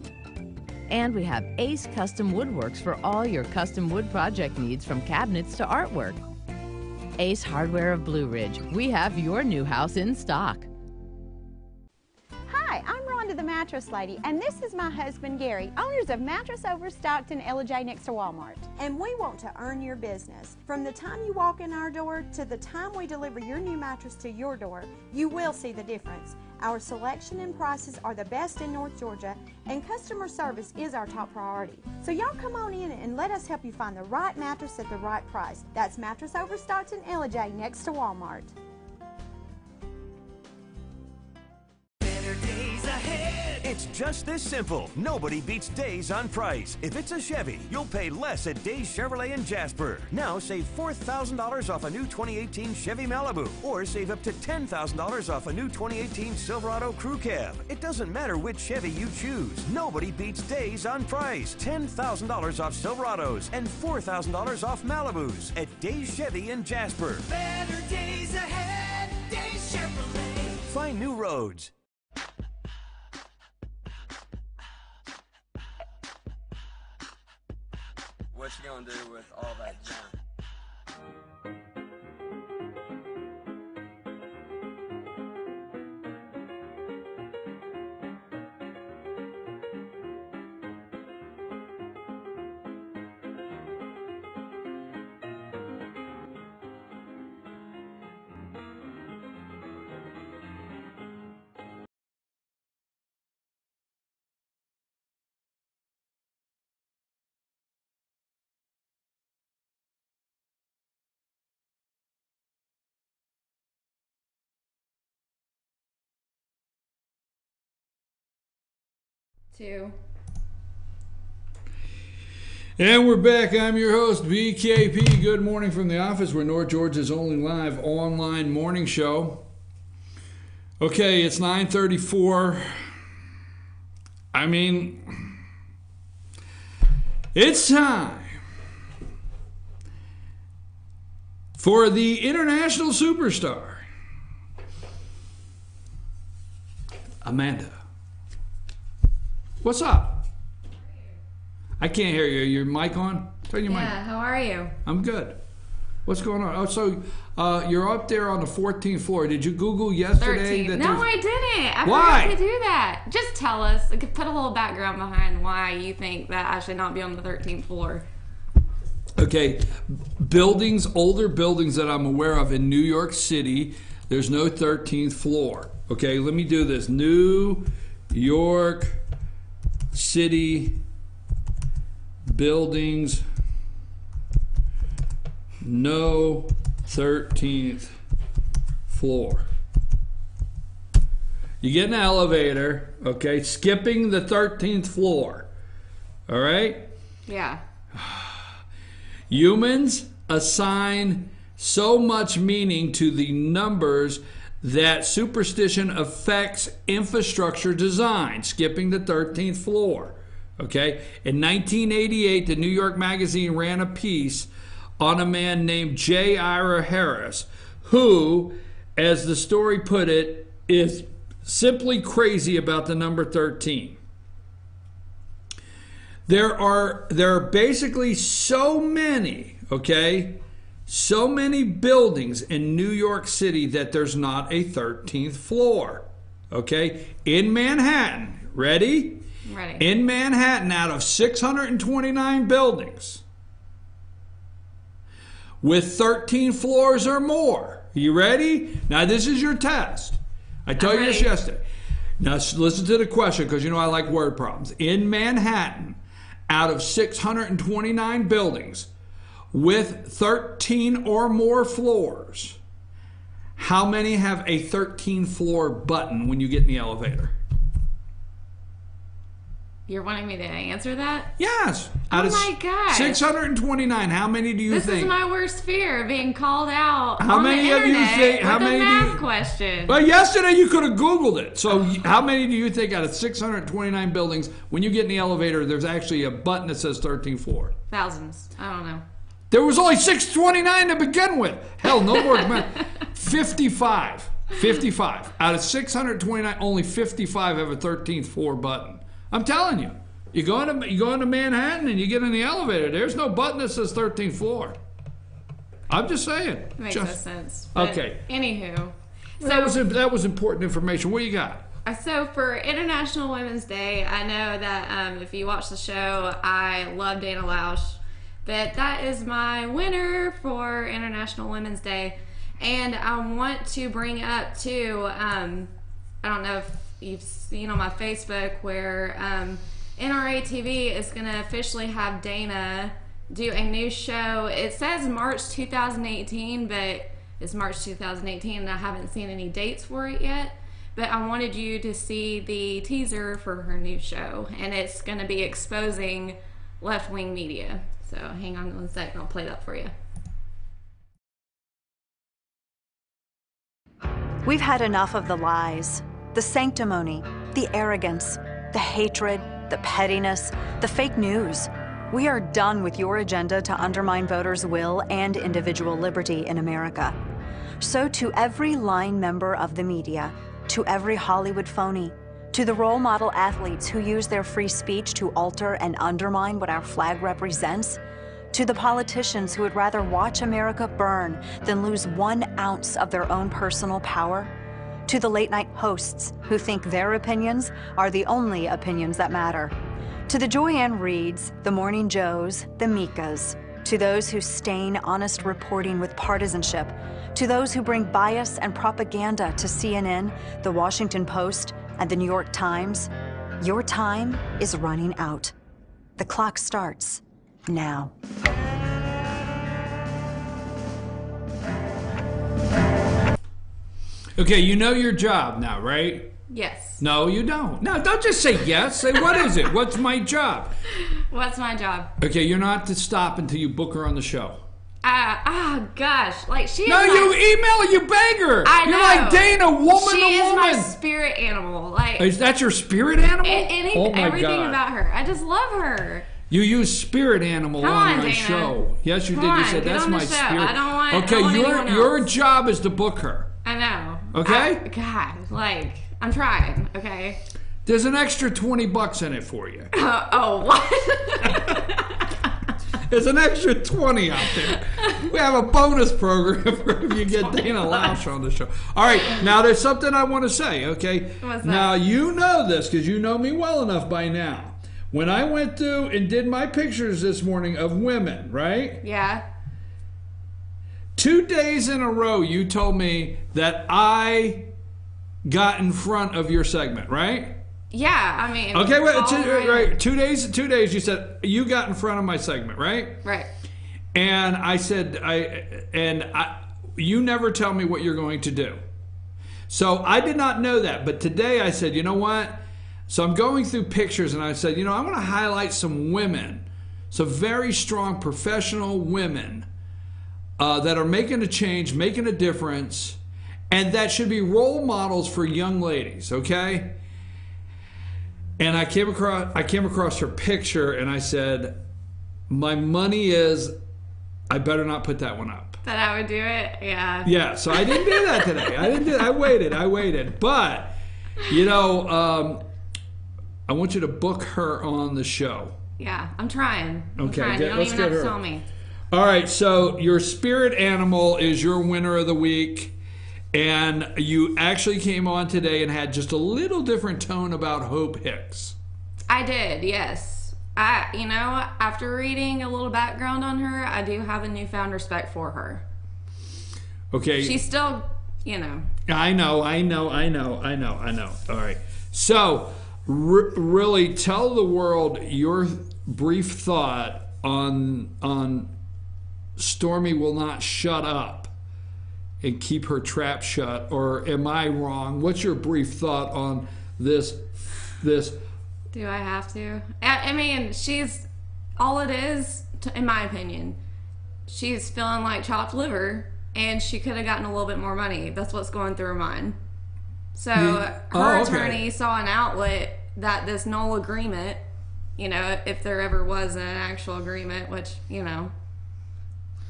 And we have Ace Custom Woodworks for all your custom wood project needs, from cabinets to artwork. Ace Hardware of Blue Ridge. We have your new house in stock. Hi, I'm Rhonda the Mattress Lady, and this is my husband Gary, owners of Mattress Overstocked in Ella next to Walmart. And we want to earn your business. From the time you walk in our door to the time we deliver your new mattress to your door, you will see the difference. Our selection and prices are the best in North Georgia, and customer service is our top priority. So y'all come on in and let us help you find the right mattress at the right price. That's Mattress Overstocked in Ella next to Walmart. It's just this simple. Nobody beats Days on price. If it's a Chevy, you'll pay less at Days Chevrolet in Jasper. Now save $4,000 off a new 2018 Chevy Malibu, or save up to $10,000 off a new 2018 Silverado Crew Cab. It doesn't matter which Chevy you choose. Nobody beats Days on price. $10,000 off Silverados and $4,000 off Malibus at Days Chevy in Jasper. Better days ahead, Days Chevrolet. Find new roads. What you gonna do with all that junk? Two. And we're back. I'm your host, BKP. Good morning from the office. We're North Georgia's only live online morning show. Okay, it's 9:34. I mean, it's time for the international superstar, Amanda. What's up? I can't hear you. Your mic on? Turn your mic. Yeah, how are you? I'm good. What's going on? Oh, so you're up there on the 14th floor. Did you Google yesterday? 13. No, I didn't. I Why? forgot to do that. Just tell us. Put a little background behind why you think that I should not be on the 13th floor. Okay, buildings, older buildings that I'm aware of in New York City, there's no 13th floor. Okay, let me do this. New York City buildings, no 13th floor. You get an elevator, okay, skipping the 13th floor. All right? Yeah. Humans assign so much meaning to the numbers that superstition affects infrastructure design, skipping the 13th floor. Okay? In 1988, the New York Magazine ran a piece on a man named J. Ira Harris, who, as the story put it, is simply crazy about the number 13. There are basically so many, okay, so many buildings in New York City that there's not a 13th floor, okay? In Manhattan, ready? Ready. In Manhattan, out of 629 buildings with 13 floors or more, you ready? Now this is your test. I told you this yesterday. Now listen to the question, because you know I like word problems. In Manhattan, out of 629 buildings with 13 or more floors, how many have a 13 floor button when you get in the elevator? You're wanting me to answer that? Yes. Oh my God. 629. How many do you think? This is my worst fear, being called out How on many the of you internet think? How with many a do math you? question. Well, yesterday you could have Googled it. So how many do you think out of 629 buildings, when you get in the elevator, there's actually a button that says 13th floor? Thousands. I don't know. There was only 629 to begin with. Hell, no more than 55. 55. Out of 629, only 55 have a 13th floor button. I'm telling you. You go into Manhattan and you get in the elevator. There's no button that says 13th floor. I'm just saying. Makes no sense. But okay. Anywho. That was important information. What do you got? So for International Women's Day, I know that if you watch the show, I love Dana Lausch. But that is my winner for International Women's Day. And I want to bring up, too, I don't know if you've seen on my Facebook where NRA TV is going to officially have Dana do a new show. It says March 2018, but it's March 2018, and I haven't seen any dates for it yet. But I wanted you to see the teaser for her new show, and it's going to be exposing left-wing media. So hang on one second, I'll play that for you. We've had enough of the lies, the sanctimony, the arrogance, the hatred, the pettiness, the fake news. We are done with your agenda to undermine voters' will and individual liberty in America. So to every lying member of the media, to every Hollywood phony, to the role model athletes who use their free speech to alter and undermine what our flag represents, to the politicians who would rather watch America burn than lose 1 ounce of their own personal power, to the late-night hosts who think their opinions are the only opinions that matter, to the Joyanne Reeds, the Morning Joes, the Mikas, to those who stain honest reporting with partisanship, to those who bring bias and propaganda to CNN, the Washington Post, and the New York Times, your time is running out. The clock starts now. Okay, you know your job now, right? Yes. No, you don't. No, don't just say yes. Say, what is it? What's my job? What's my job? Okay, you're not to stop until you book her on the show. Gosh. Like, she is No, you email her, you beg her. I know. You're like Dana, woman she to is woman. my spirit animal. Like, Is that your spirit animal? Oh my everything God. about her. I just love her. You use spirit animal Come on on, my Dana. show. Yes, you Come did. You on, said get that's on the my show. spirit. I don't want Okay, anyone your else. job is to book her. I know. Okay? God, like, I'm trying, okay? There's an extra $20 in it for you. Oh, what? There's an extra 20 out there. We have a bonus program for if you get Dana Lausch on the show. All right, now there's something I want to say, okay? What's that? Now, you know this because you know me well enough by now. When I went through and did my pictures this morning of women, right? Yeah. 2 days in a row, you told me that I got in front of your segment, right? Yeah, I mean. Okay, wait, right. 2 days. 2 days. You said you got in front of my segment, right? Right. And I said, you never tell me what you're going to do. So I did not know that. But today I said, you know what? So I'm going through pictures and I said, you know, I'm going to highlight some women, some very strong professional women that are making a change, making a difference, and that should be role models for young ladies, okay? And I came across her picture and I said, my money is, I better not put that one up. That I would do it? Yeah. Yeah, so I didn't do that today. I waited. But, you know, I want you to book her on the show. Yeah, I'm trying. Okay, you don't let's even get have to her. tell me. All right, so your spirit animal is your winner of the week. And you actually came on today and had just a little different tone about Hope Hicks. I did, yes. After reading a little background on her, I do have a newfound respect for her. Okay. She's still, I know. All right. So, really tell the world your brief thought on Stormy will not shut up and keep her trap shut, or am I wrong? What's your brief thought on this? Do I have to? I mean, she's all it is, in my opinion. She's feeling like chopped liver, and she could have gotten a little bit more money. That's what's going through her mind. So her attorney saw an outlet that this null agreement, if there ever was an actual agreement, which there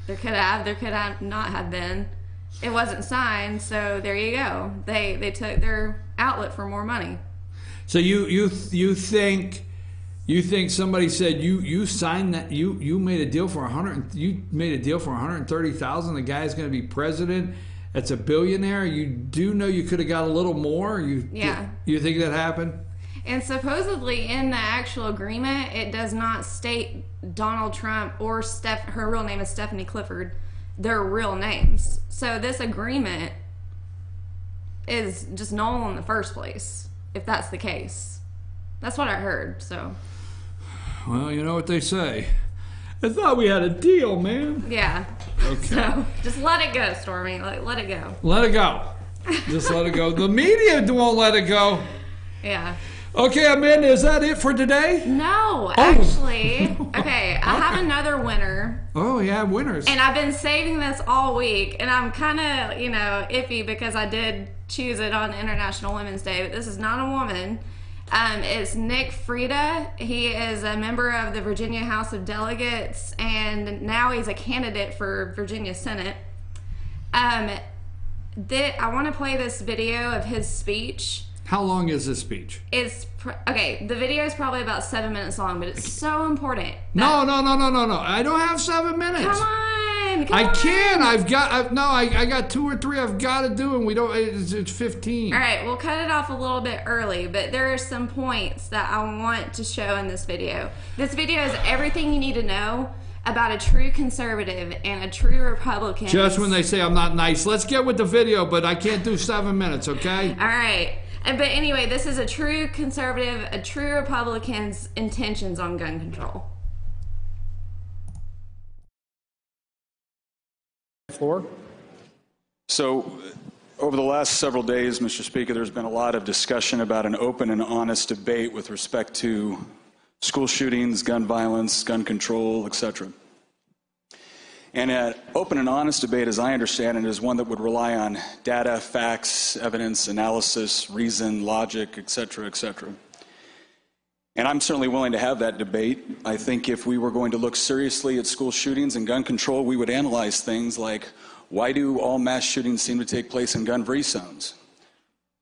could have not have been. It wasn't signed, so there you go. They took their outlet for more money. So you think somebody said you signed that you made a deal for $130,000. The guy's going to be president. That's a billionaire. You do know you could have got a little more. You think that happened? And supposedly in the actual agreement, it does not state Donald Trump or her real name is Stephanie Clifford. Their real names. So this agreement is just null in the first place, if that's the case. That's what I heard, so. Well, you know what they say. I thought we had a deal, man. Yeah. Okay. So just let it go, Stormy. Let it go. Let it go. Just let it go. The media won't let it go. Yeah. Okay, Amanda, is that it for today? No, actually. Okay, I have another winner. Oh, yeah, winners. And I've been saving this all week, and I'm kind of, iffy because I did choose it on International Women's Day, but this is not a woman. It's Nick Frieda. He is a member of the Virginia House of Delegates, and now he's a candidate for Virginia Senate. I want to play this video of his speech. How long is this speech? Okay, the video is probably about 7 minutes long, but it's so important. No. I don't have 7 minutes. Come on. I can. I got 2 or 3 I've got to do, and we don't. It's 15. All right, we'll cut it off a little bit early, but there are some points that I want to show in this video. This video is everything you need to know about a true conservative and a true Republican. Just when they say I'm not nice, let's get with the video, but I can't do 7 minutes, okay? All right. But anyway, this is a true conservative, a true Republican's intentions on gun control. Floor. So, over the last several days, Mr. Speaker, there's been a lot of discussion about an open and honest debate with respect to school shootings, gun violence, gun control, etc. And an open and honest debate, as I understand it, is one that would rely on data, facts, evidence, analysis, reason, logic, etc., etc. And I'm certainly willing to have that debate. I think if we were going to look seriously at school shootings and gun control, we would analyze things like, why do all mass shootings seem to take place in gun-free zones?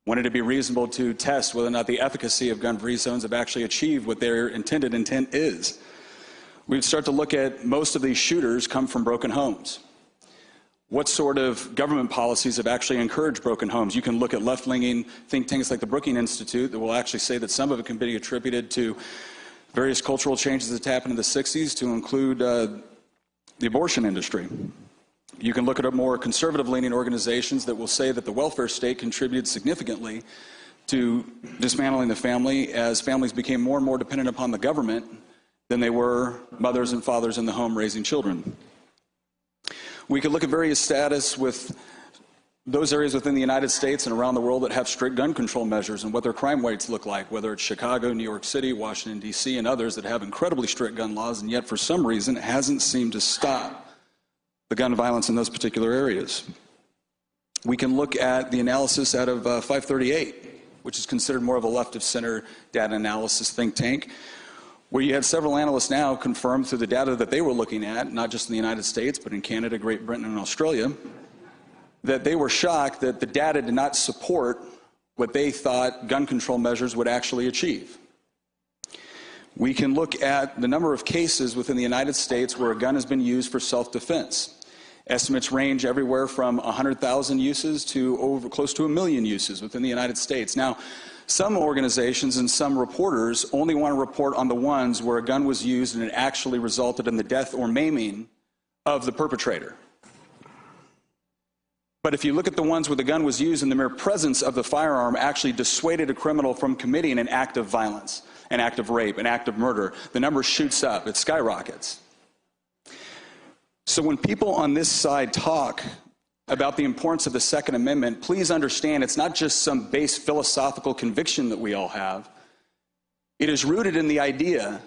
Wouldn't it be reasonable to test whether or not the efficacy of gun-free zones have actually achieved what their intended intent is? we'd start to look at most of these shooters come from broken homes. What sort of government policies have actually encouraged broken homes? You can look at left-leaning think tanks like the Brookings Institute that will actually say that some of it can be attributed to various cultural changes that happened in the 60s, to include the abortion industry. You can look at more conservative-leaning organizations that will say that the welfare state contributed significantly to dismantling the family as families became more and more dependent upon the government than they were mothers and fathers in the home raising children. We could look at various status with those areas within the United States and around the world that have strict gun control measures and what their crime rates look like, whether it's Chicago, New York City, Washington, D.C., and others that have incredibly strict gun laws, and yet for some reason it hasn't seemed to stop the gun violence in those particular areas. We can look at the analysis out of 538, which is considered more of a left-of-center data analysis think tank, where you had several analysts now confirm through the data that they were looking at, not just in the United States, but in Canada, Great Britain, and Australia, that they were shocked that the data did not support what they thought gun control measures would actually achieve. We can look at the number of cases within the United States where a gun has been used for self-defense. Estimates range everywhere from 100,000 uses to close to 1 million uses within the United States. Now, some organizations and some reporters only want to report on the ones where a gun was used and it actually resulted in the death or maiming of the perpetrator. But if you look at the ones where the gun was used and the mere presence of the firearm actually dissuaded a criminal from committing an act of violence, an act of rape, an act of murder, the number shoots up, it skyrockets. So when people on this side talk about the importance of the Second Amendment, please understand it's not just some base philosophical conviction that we all have. It is rooted in the idea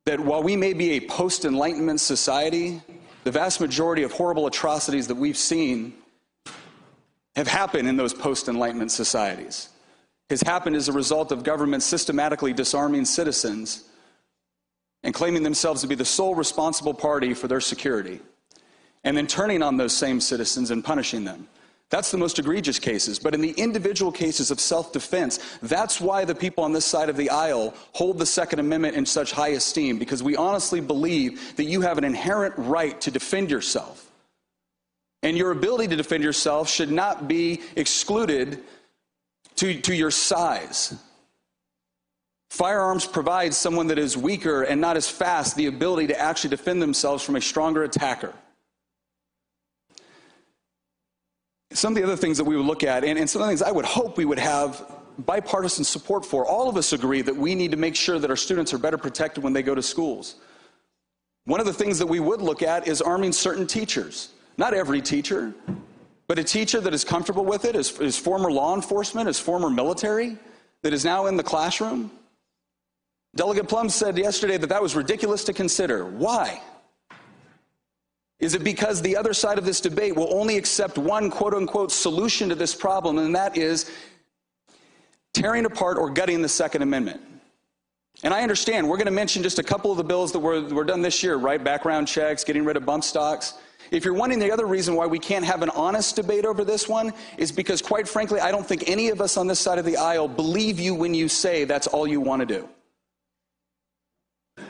that while we may be a post-Enlightenment society, the vast majority of horrible atrocities that we've seen have happened in those post-Enlightenment societies. Has happened as a result of government systematically disarming citizens and claiming themselves to be the sole responsible party for their security, and then turning on those same citizens and punishing them. That's the most egregious cases. But in the individual cases of self-defense, that's why the people on this side of the aisle hold the Second Amendment in such high esteem, because we honestly believe that you have an inherent right to defend yourself. And your ability to defend yourself should not be excluded to your size. Firearms provide someone that is weaker and not as fast the ability to actually defend themselves from a stronger attacker. Some of the other things that we would look at, and some of the things I would hope we would have bipartisan support for, all of us agree that we need to make sure that our students are better protected when they go to schools. One of the things that we would look at is arming certain teachers. Not every teacher, but a teacher that is comfortable with it, is former law enforcement, is former military, that is now in the classroom. Delegate Plum said yesterday that that was ridiculous to consider. Why? Is it because the other side of this debate will only accept one quote-unquote solution to this problem, and that is tearing apart or gutting the Second Amendment? And I understand, we're going to mention just a couple of the bills that were done this year, right? Background checks, getting rid of bump stocks. If you're wondering the other reason why we can't have an honest debate over this one, is because, quite frankly, I don't think any of us on this side of the aisle believe you when you say that's all you want to do.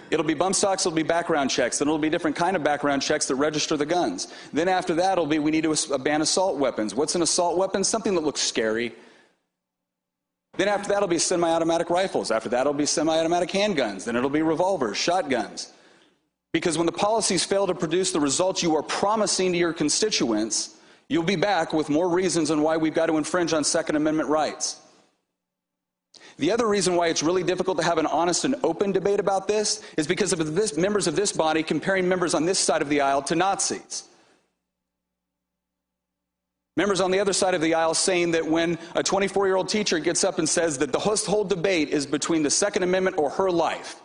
It'll be bump stocks, it'll be background checks, then it'll be different kind of background checks that register the guns. Then after that, it'll be we need to ban assault weapons. What's an assault weapon? Something that looks scary. Then after that, it'll be semi-automatic rifles. After that, it'll be semi-automatic handguns. Then it'll be revolvers, shotguns. Because when the policies fail to produce the results you are promising to your constituents, you'll be back with more reasons on why we've got to infringe on Second Amendment rights. The other reason why it's really difficult to have an honest and open debate about this is because of this, members of this body comparing members on this side of the aisle to Nazis. Members on the other side of the aisle saying that when a 24-year-old teacher gets up and says that the whole debate is between the Second Amendment or her life,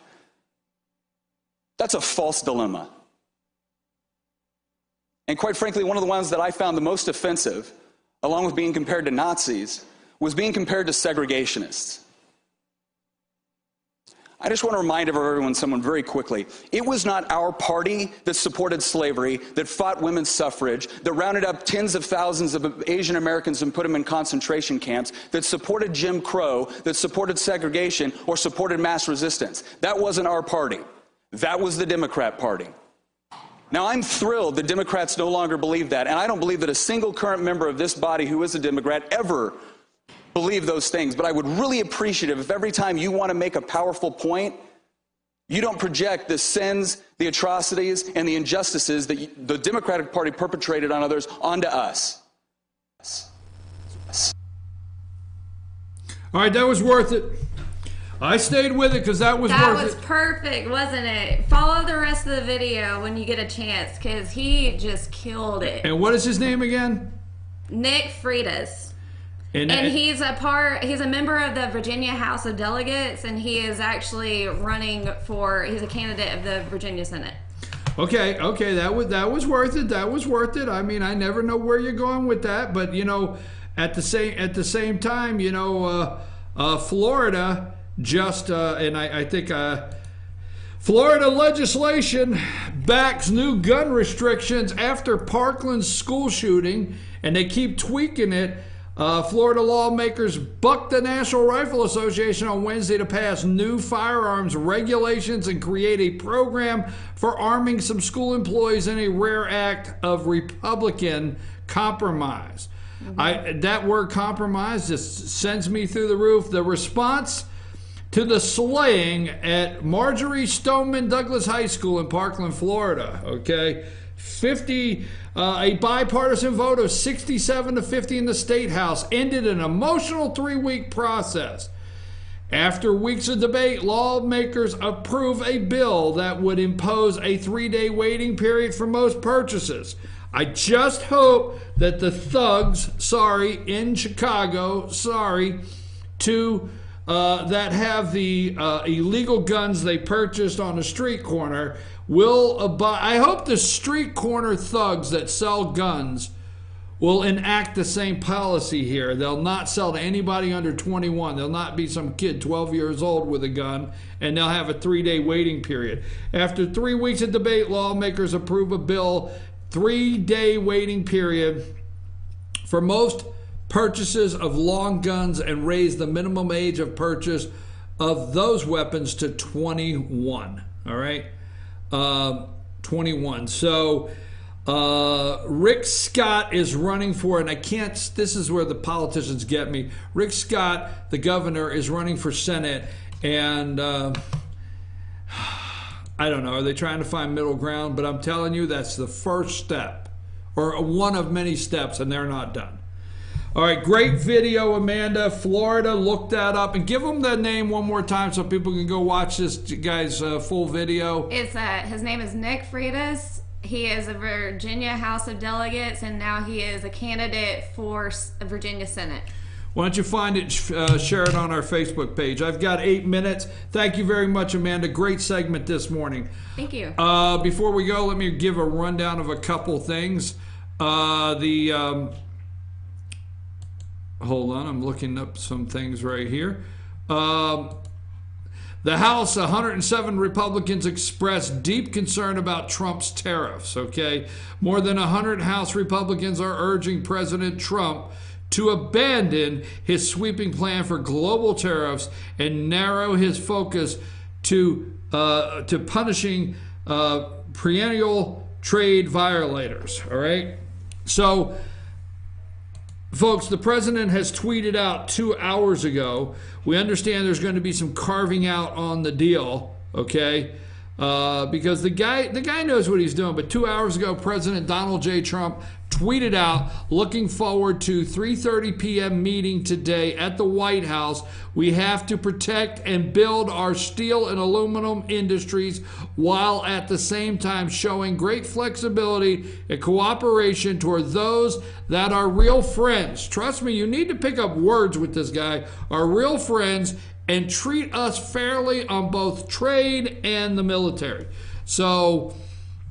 that's a false dilemma. And quite frankly, one of the ones that I found the most offensive, along with being compared to Nazis, was being compared to segregationists. I just want to remind everyone someone very quickly. It was not our party that supported slavery, that fought women's suffrage, that rounded up tens of thousands of Asian Americans and put them in concentration camps, that supported Jim Crow, that supported segregation, or supported mass resistance. That wasn't our party. That was the Democrat Party. Now, I'm thrilled the Democrats no longer believe that, and I don't believe that a single current member of this body who is a Democrat ever believed those things. But I would really appreciate it if every time you want to make a powerful point, you don't project the sins, the atrocities, and the injustices that the Democratic Party perpetrated on others onto us. All right, that was worth it. I stayed with it because that was worth it. That was perfect, wasn't it? Follow the rest of the video when you get a chance, because he just killed it. And what is his name again? Nick Freitas. And he's a member of the Virginia House of Delegates, and he is actually he's a candidate of the Virginia Senate. Okay, that was worth it. That was worth it. I mean, I never know where you're going with that, but at the same time, Florida just I think Florida legislation backs new gun restrictions after Parkland's school shooting, and they keep tweaking it. Florida lawmakers bucked the National Rifle Association on Wednesday to pass new firearms regulations and create a program for arming some school employees in a rare act of Republican compromise. That word compromise just sends me through the roof. The response to the slaying at Marjorie Stoneman Douglas High School in Parkland, Florida, okay? A bipartisan vote of 67 to 50 in the State House ended an emotional 3-week process. After weeks of debate, lawmakers approve a bill that would impose a 3-day waiting period for most purchases. I just hope that the thugs, in Chicago, that have the illegal guns they purchased on a street corner will abide. I hope the street corner thugs that sell guns will enact the same policy here. They'll not sell to anybody under 21. There'll not be some kid 12 years old with a gun, and they'll have a 3-day waiting period. After 3 weeks of debate, lawmakers approve a bill, 3-day waiting period for most purchases of long guns, and raise the minimum age of purchase of those weapons to 21. All right, 21. So Rick Scott is running for, and this is where the politicians get me. Rick Scott, the governor, is running for Senate, and I don't know, are they trying to find middle ground? But I'm telling you, that's the first step, or one of many steps, and they're not done. All right, great video, Amanda. Florida, look that up. And give them the name one more time so people can go watch this guy's full video. His name is Nick Freitas. He is a Virginia House of Delegates, and now he is a candidate for Virginia Senate. Why don't you find it, share it on our Facebook page. I've got 8 minutes. Thank you very much, Amanda. Great segment this morning. Thank you. Before we go, let me give a rundown of a couple things. Hold on, I'm looking up some things right here. The House, 107 Republicans expressed deep concern about Trump's tariffs, okay? More than 100 House Republicans are urging President Trump to abandon his sweeping plan for global tariffs and narrow his focus to punishing perennial trade violators, all right? So, folks, the president has tweeted out 2 hours ago, we understand there's going to be some carving out on the deal, okay? Because the guy knows what he's doing. But 2 hours ago, President Donald J. Trump tweeted out, looking forward to 3:30 p.m. meeting today at the White House. We have to protect and build our steel and aluminum industries while at the same time showing great flexibility and cooperation toward those that are real friends. Trust me, you need to pick up words with this guy. Are real friends and treat us fairly on both trade and the military. So,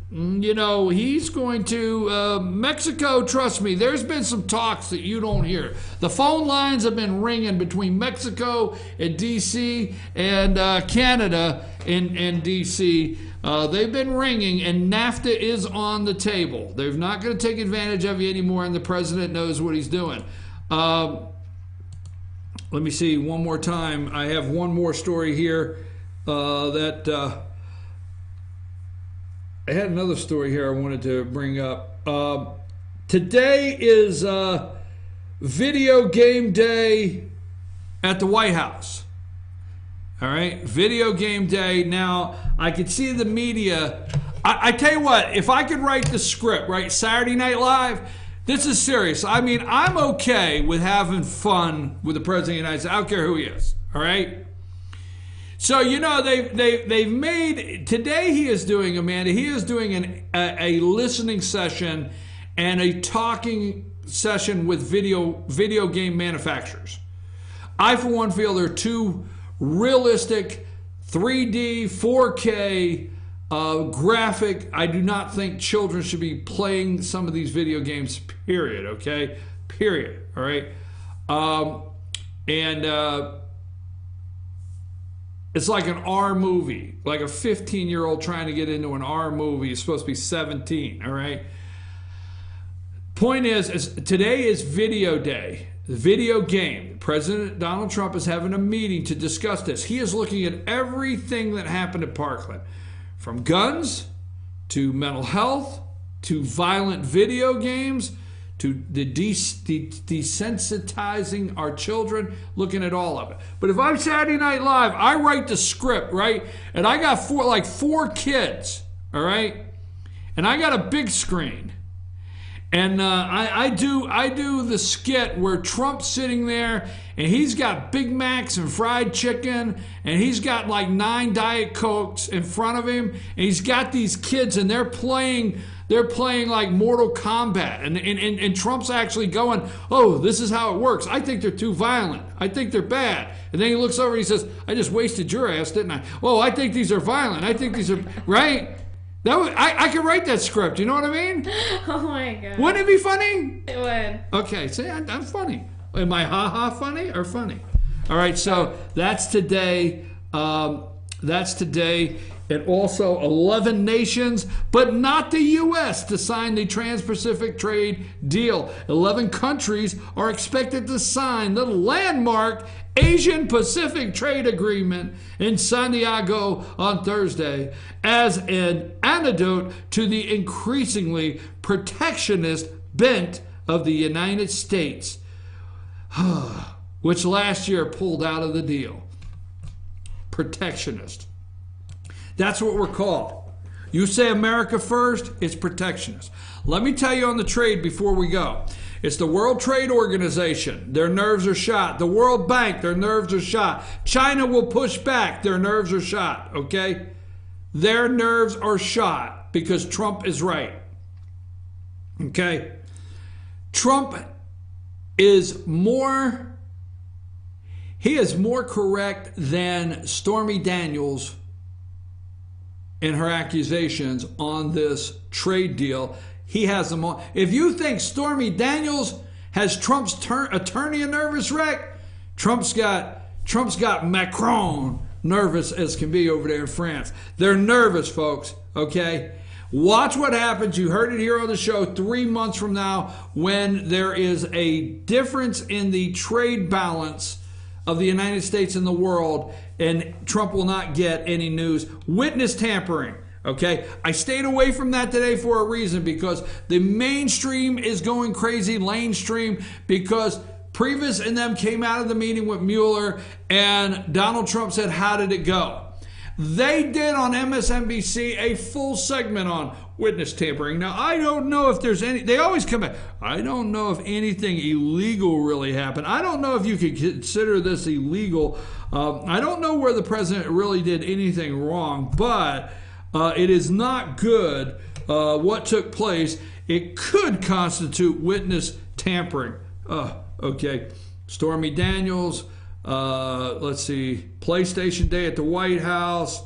he's going to Mexico. Trust me, there's been some talks that you don't hear. The phone lines have been ringing between Mexico and D.C. and Canada and D.C. They've been ringing, and NAFTA is on the table. They're not going to take advantage of you anymore, and the president knows what he's doing. Let me see one more time. I have one more story here that I had another story here I wanted to bring up. Today is video game day at the White House. All right, video game day. Now, I could see the media. I tell you what, if I could write the script, right, Saturday Night Live, this is serious. I mean, I'm okay with having fun with the President of the United States. I don't care who he is, all right? So, you know, they've made, today he is doing, Amanda, he is doing a listening session and a talking session with video game manufacturers. I, for one, feel they're too realistic, 3D, 4K, graphic. I do not think children should be playing some of these video games, period, okay? Period, all right? It's like an R movie, like a 15-year-old trying to get into an R movie. It's supposed to be 17, all right? Point is today is video day, the video game. President Donald Trump is having a meeting to discuss this. He is looking at everything that happened at Parkland, from guns to mental health to violent video games to the desensitizing our children, looking at all of it. But if I'm Saturday Night Live, I write the script, right? And I got four kids, all right? And I got a big screen. And I do the skit where Trump's sitting there and he's got Big Macs and fried chicken and he's got like 9 Diet Cokes in front of him and he's got these kids and they're playing like Mortal Kombat and Trump's actually going, oh, this is how it works. I think they're too violent. I think they're bad. And then he looks over and he says, I just wasted your ass, didn't I? Oh, I think these are violent. I think these are, right? I could write that script. You know what I mean? Oh my God. Wouldn't it be funny? It would. Okay, see, I'm funny. Am I ha-ha funny or funny? All right, so that's today. That's today. And also 11 nations, but not the U.S., to sign the Trans-Pacific Trade Deal. 11 countries are expected to sign the landmark Asian Pacific Trade Agreement in San Diego on Thursday as an antidote to the increasingly protectionist bent of the United States, which last year pulled out of the deal. Protectionist. That's what we're called. You say America first, it's protectionist. Let me tell you on the trade before we go. It's the World Trade Organization. Their nerves are shot. The World Bank, their nerves are shot. China will push back. Their nerves are shot, okay? Their nerves are shot because Trump is right, okay? Trump is more correct than Stormy Daniels in her accusations on this trade deal. He has them all. If you think Stormy Daniels has Trump's attorney a nervous wreck, Trump's got Macron nervous as can be over there in France. They're nervous, folks, okay? Watch what happens. You heard it here on the show 3 months from now when there is a difference in the trade balance of the United States and the world, and Trump will not get any news. Witness tampering, okay? I stayed away from that today for a reason, because the mainstream is going crazy, lamestream, because Priebus and them came out of the meeting with Mueller, and Donald Trump said, how did it go? They did on MSNBC a full segment on witness tampering. Now, I don't know if there's any, they always come back, I don't know if anything illegal really happened. I don't know if you could consider this illegal. I don't know where the president really did anything wrong, but it is not good what took place. It could constitute witness tampering. Okay. Stormy Daniels, let's see, PlayStation Day at the White House,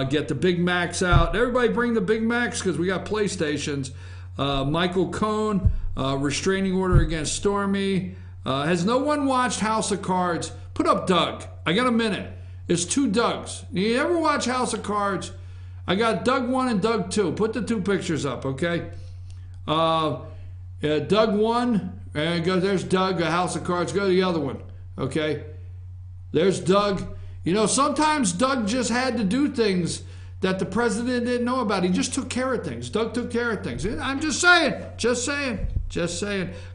get the Big Macs out. Everybody bring the Big Macs because we got PlayStations. Michael Cohen, restraining order against Stormy. Has no one watched House of Cards? Put up Doug. I got a minute. It's 2 Dougs. You ever watch House of Cards? I got Doug 1 and Doug 2. Put the 2 pictures up, okay? Doug 1, and go, there's Doug, a House of Cards. Go to the other one, okay? There's Doug. You know, sometimes Doug just had to do things that the president didn't know about. He just took care of things. Doug took care of things. I'm just saying.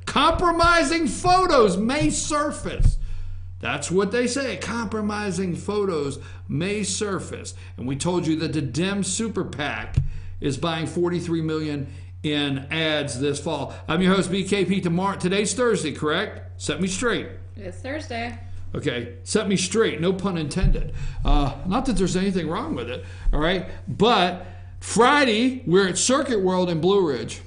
Compromising photos may surface. That's what they say. Compromising photos may surface. And we told you that the Dem Super PAC is buying $43 million in ads this fall. I'm your host, BKP. Today's Thursday, correct? Set me straight. It's Thursday. Okay, set me straight, no pun intended. Not that there's anything wrong with it, all right? But Friday, we're at Circuit World in Blue Ridge.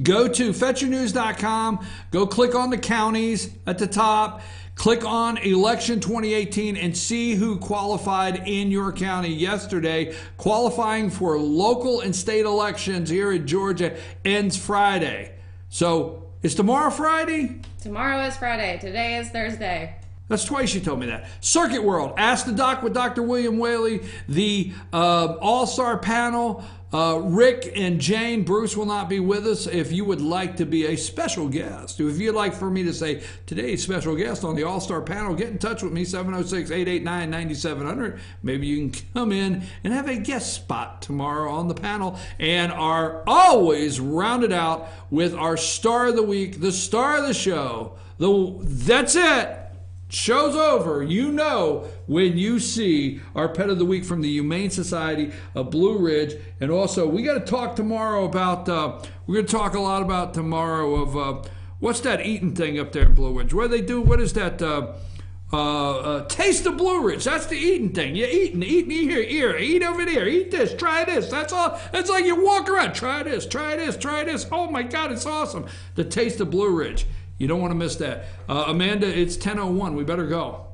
Go to fetchernews.com, go click on the counties at the top, click on Election 2018 and see who qualified in your county yesterday. Qualifying for local and state elections here in Georgia ends Friday. So, is tomorrow Friday? Tomorrow is Friday. Today is Thursday. That's twice you told me that. Circuit World, Ask the Doc with Dr. William Whaley, the All-Star panel. Rick and Jane, Bruce will not be with us. If you would like to be a special guest, if you'd like for me to say today's special guest on the All-Star panel, get in touch with me, 706-889-9700. Maybe you can come in and have a guest spot tomorrow on the panel, and are always rounded out with our star of the week, the star of the show. That's it. Show's over. You know when you see our pet of the week from the Humane Society of Blue Ridge. And also, we got to talk tomorrow about, we're going to talk a lot about tomorrow of, what's that eating thing up there in Blue Ridge? What do they do? What is that? Taste of Blue Ridge. That's the eating thing. You're eating here, eat over there, eat this, try this. That's all. It's like you walk around, try this. Oh my God, it's awesome. The Taste of Blue Ridge. You don't want to miss that. Amanda, it's 10:01. We better go.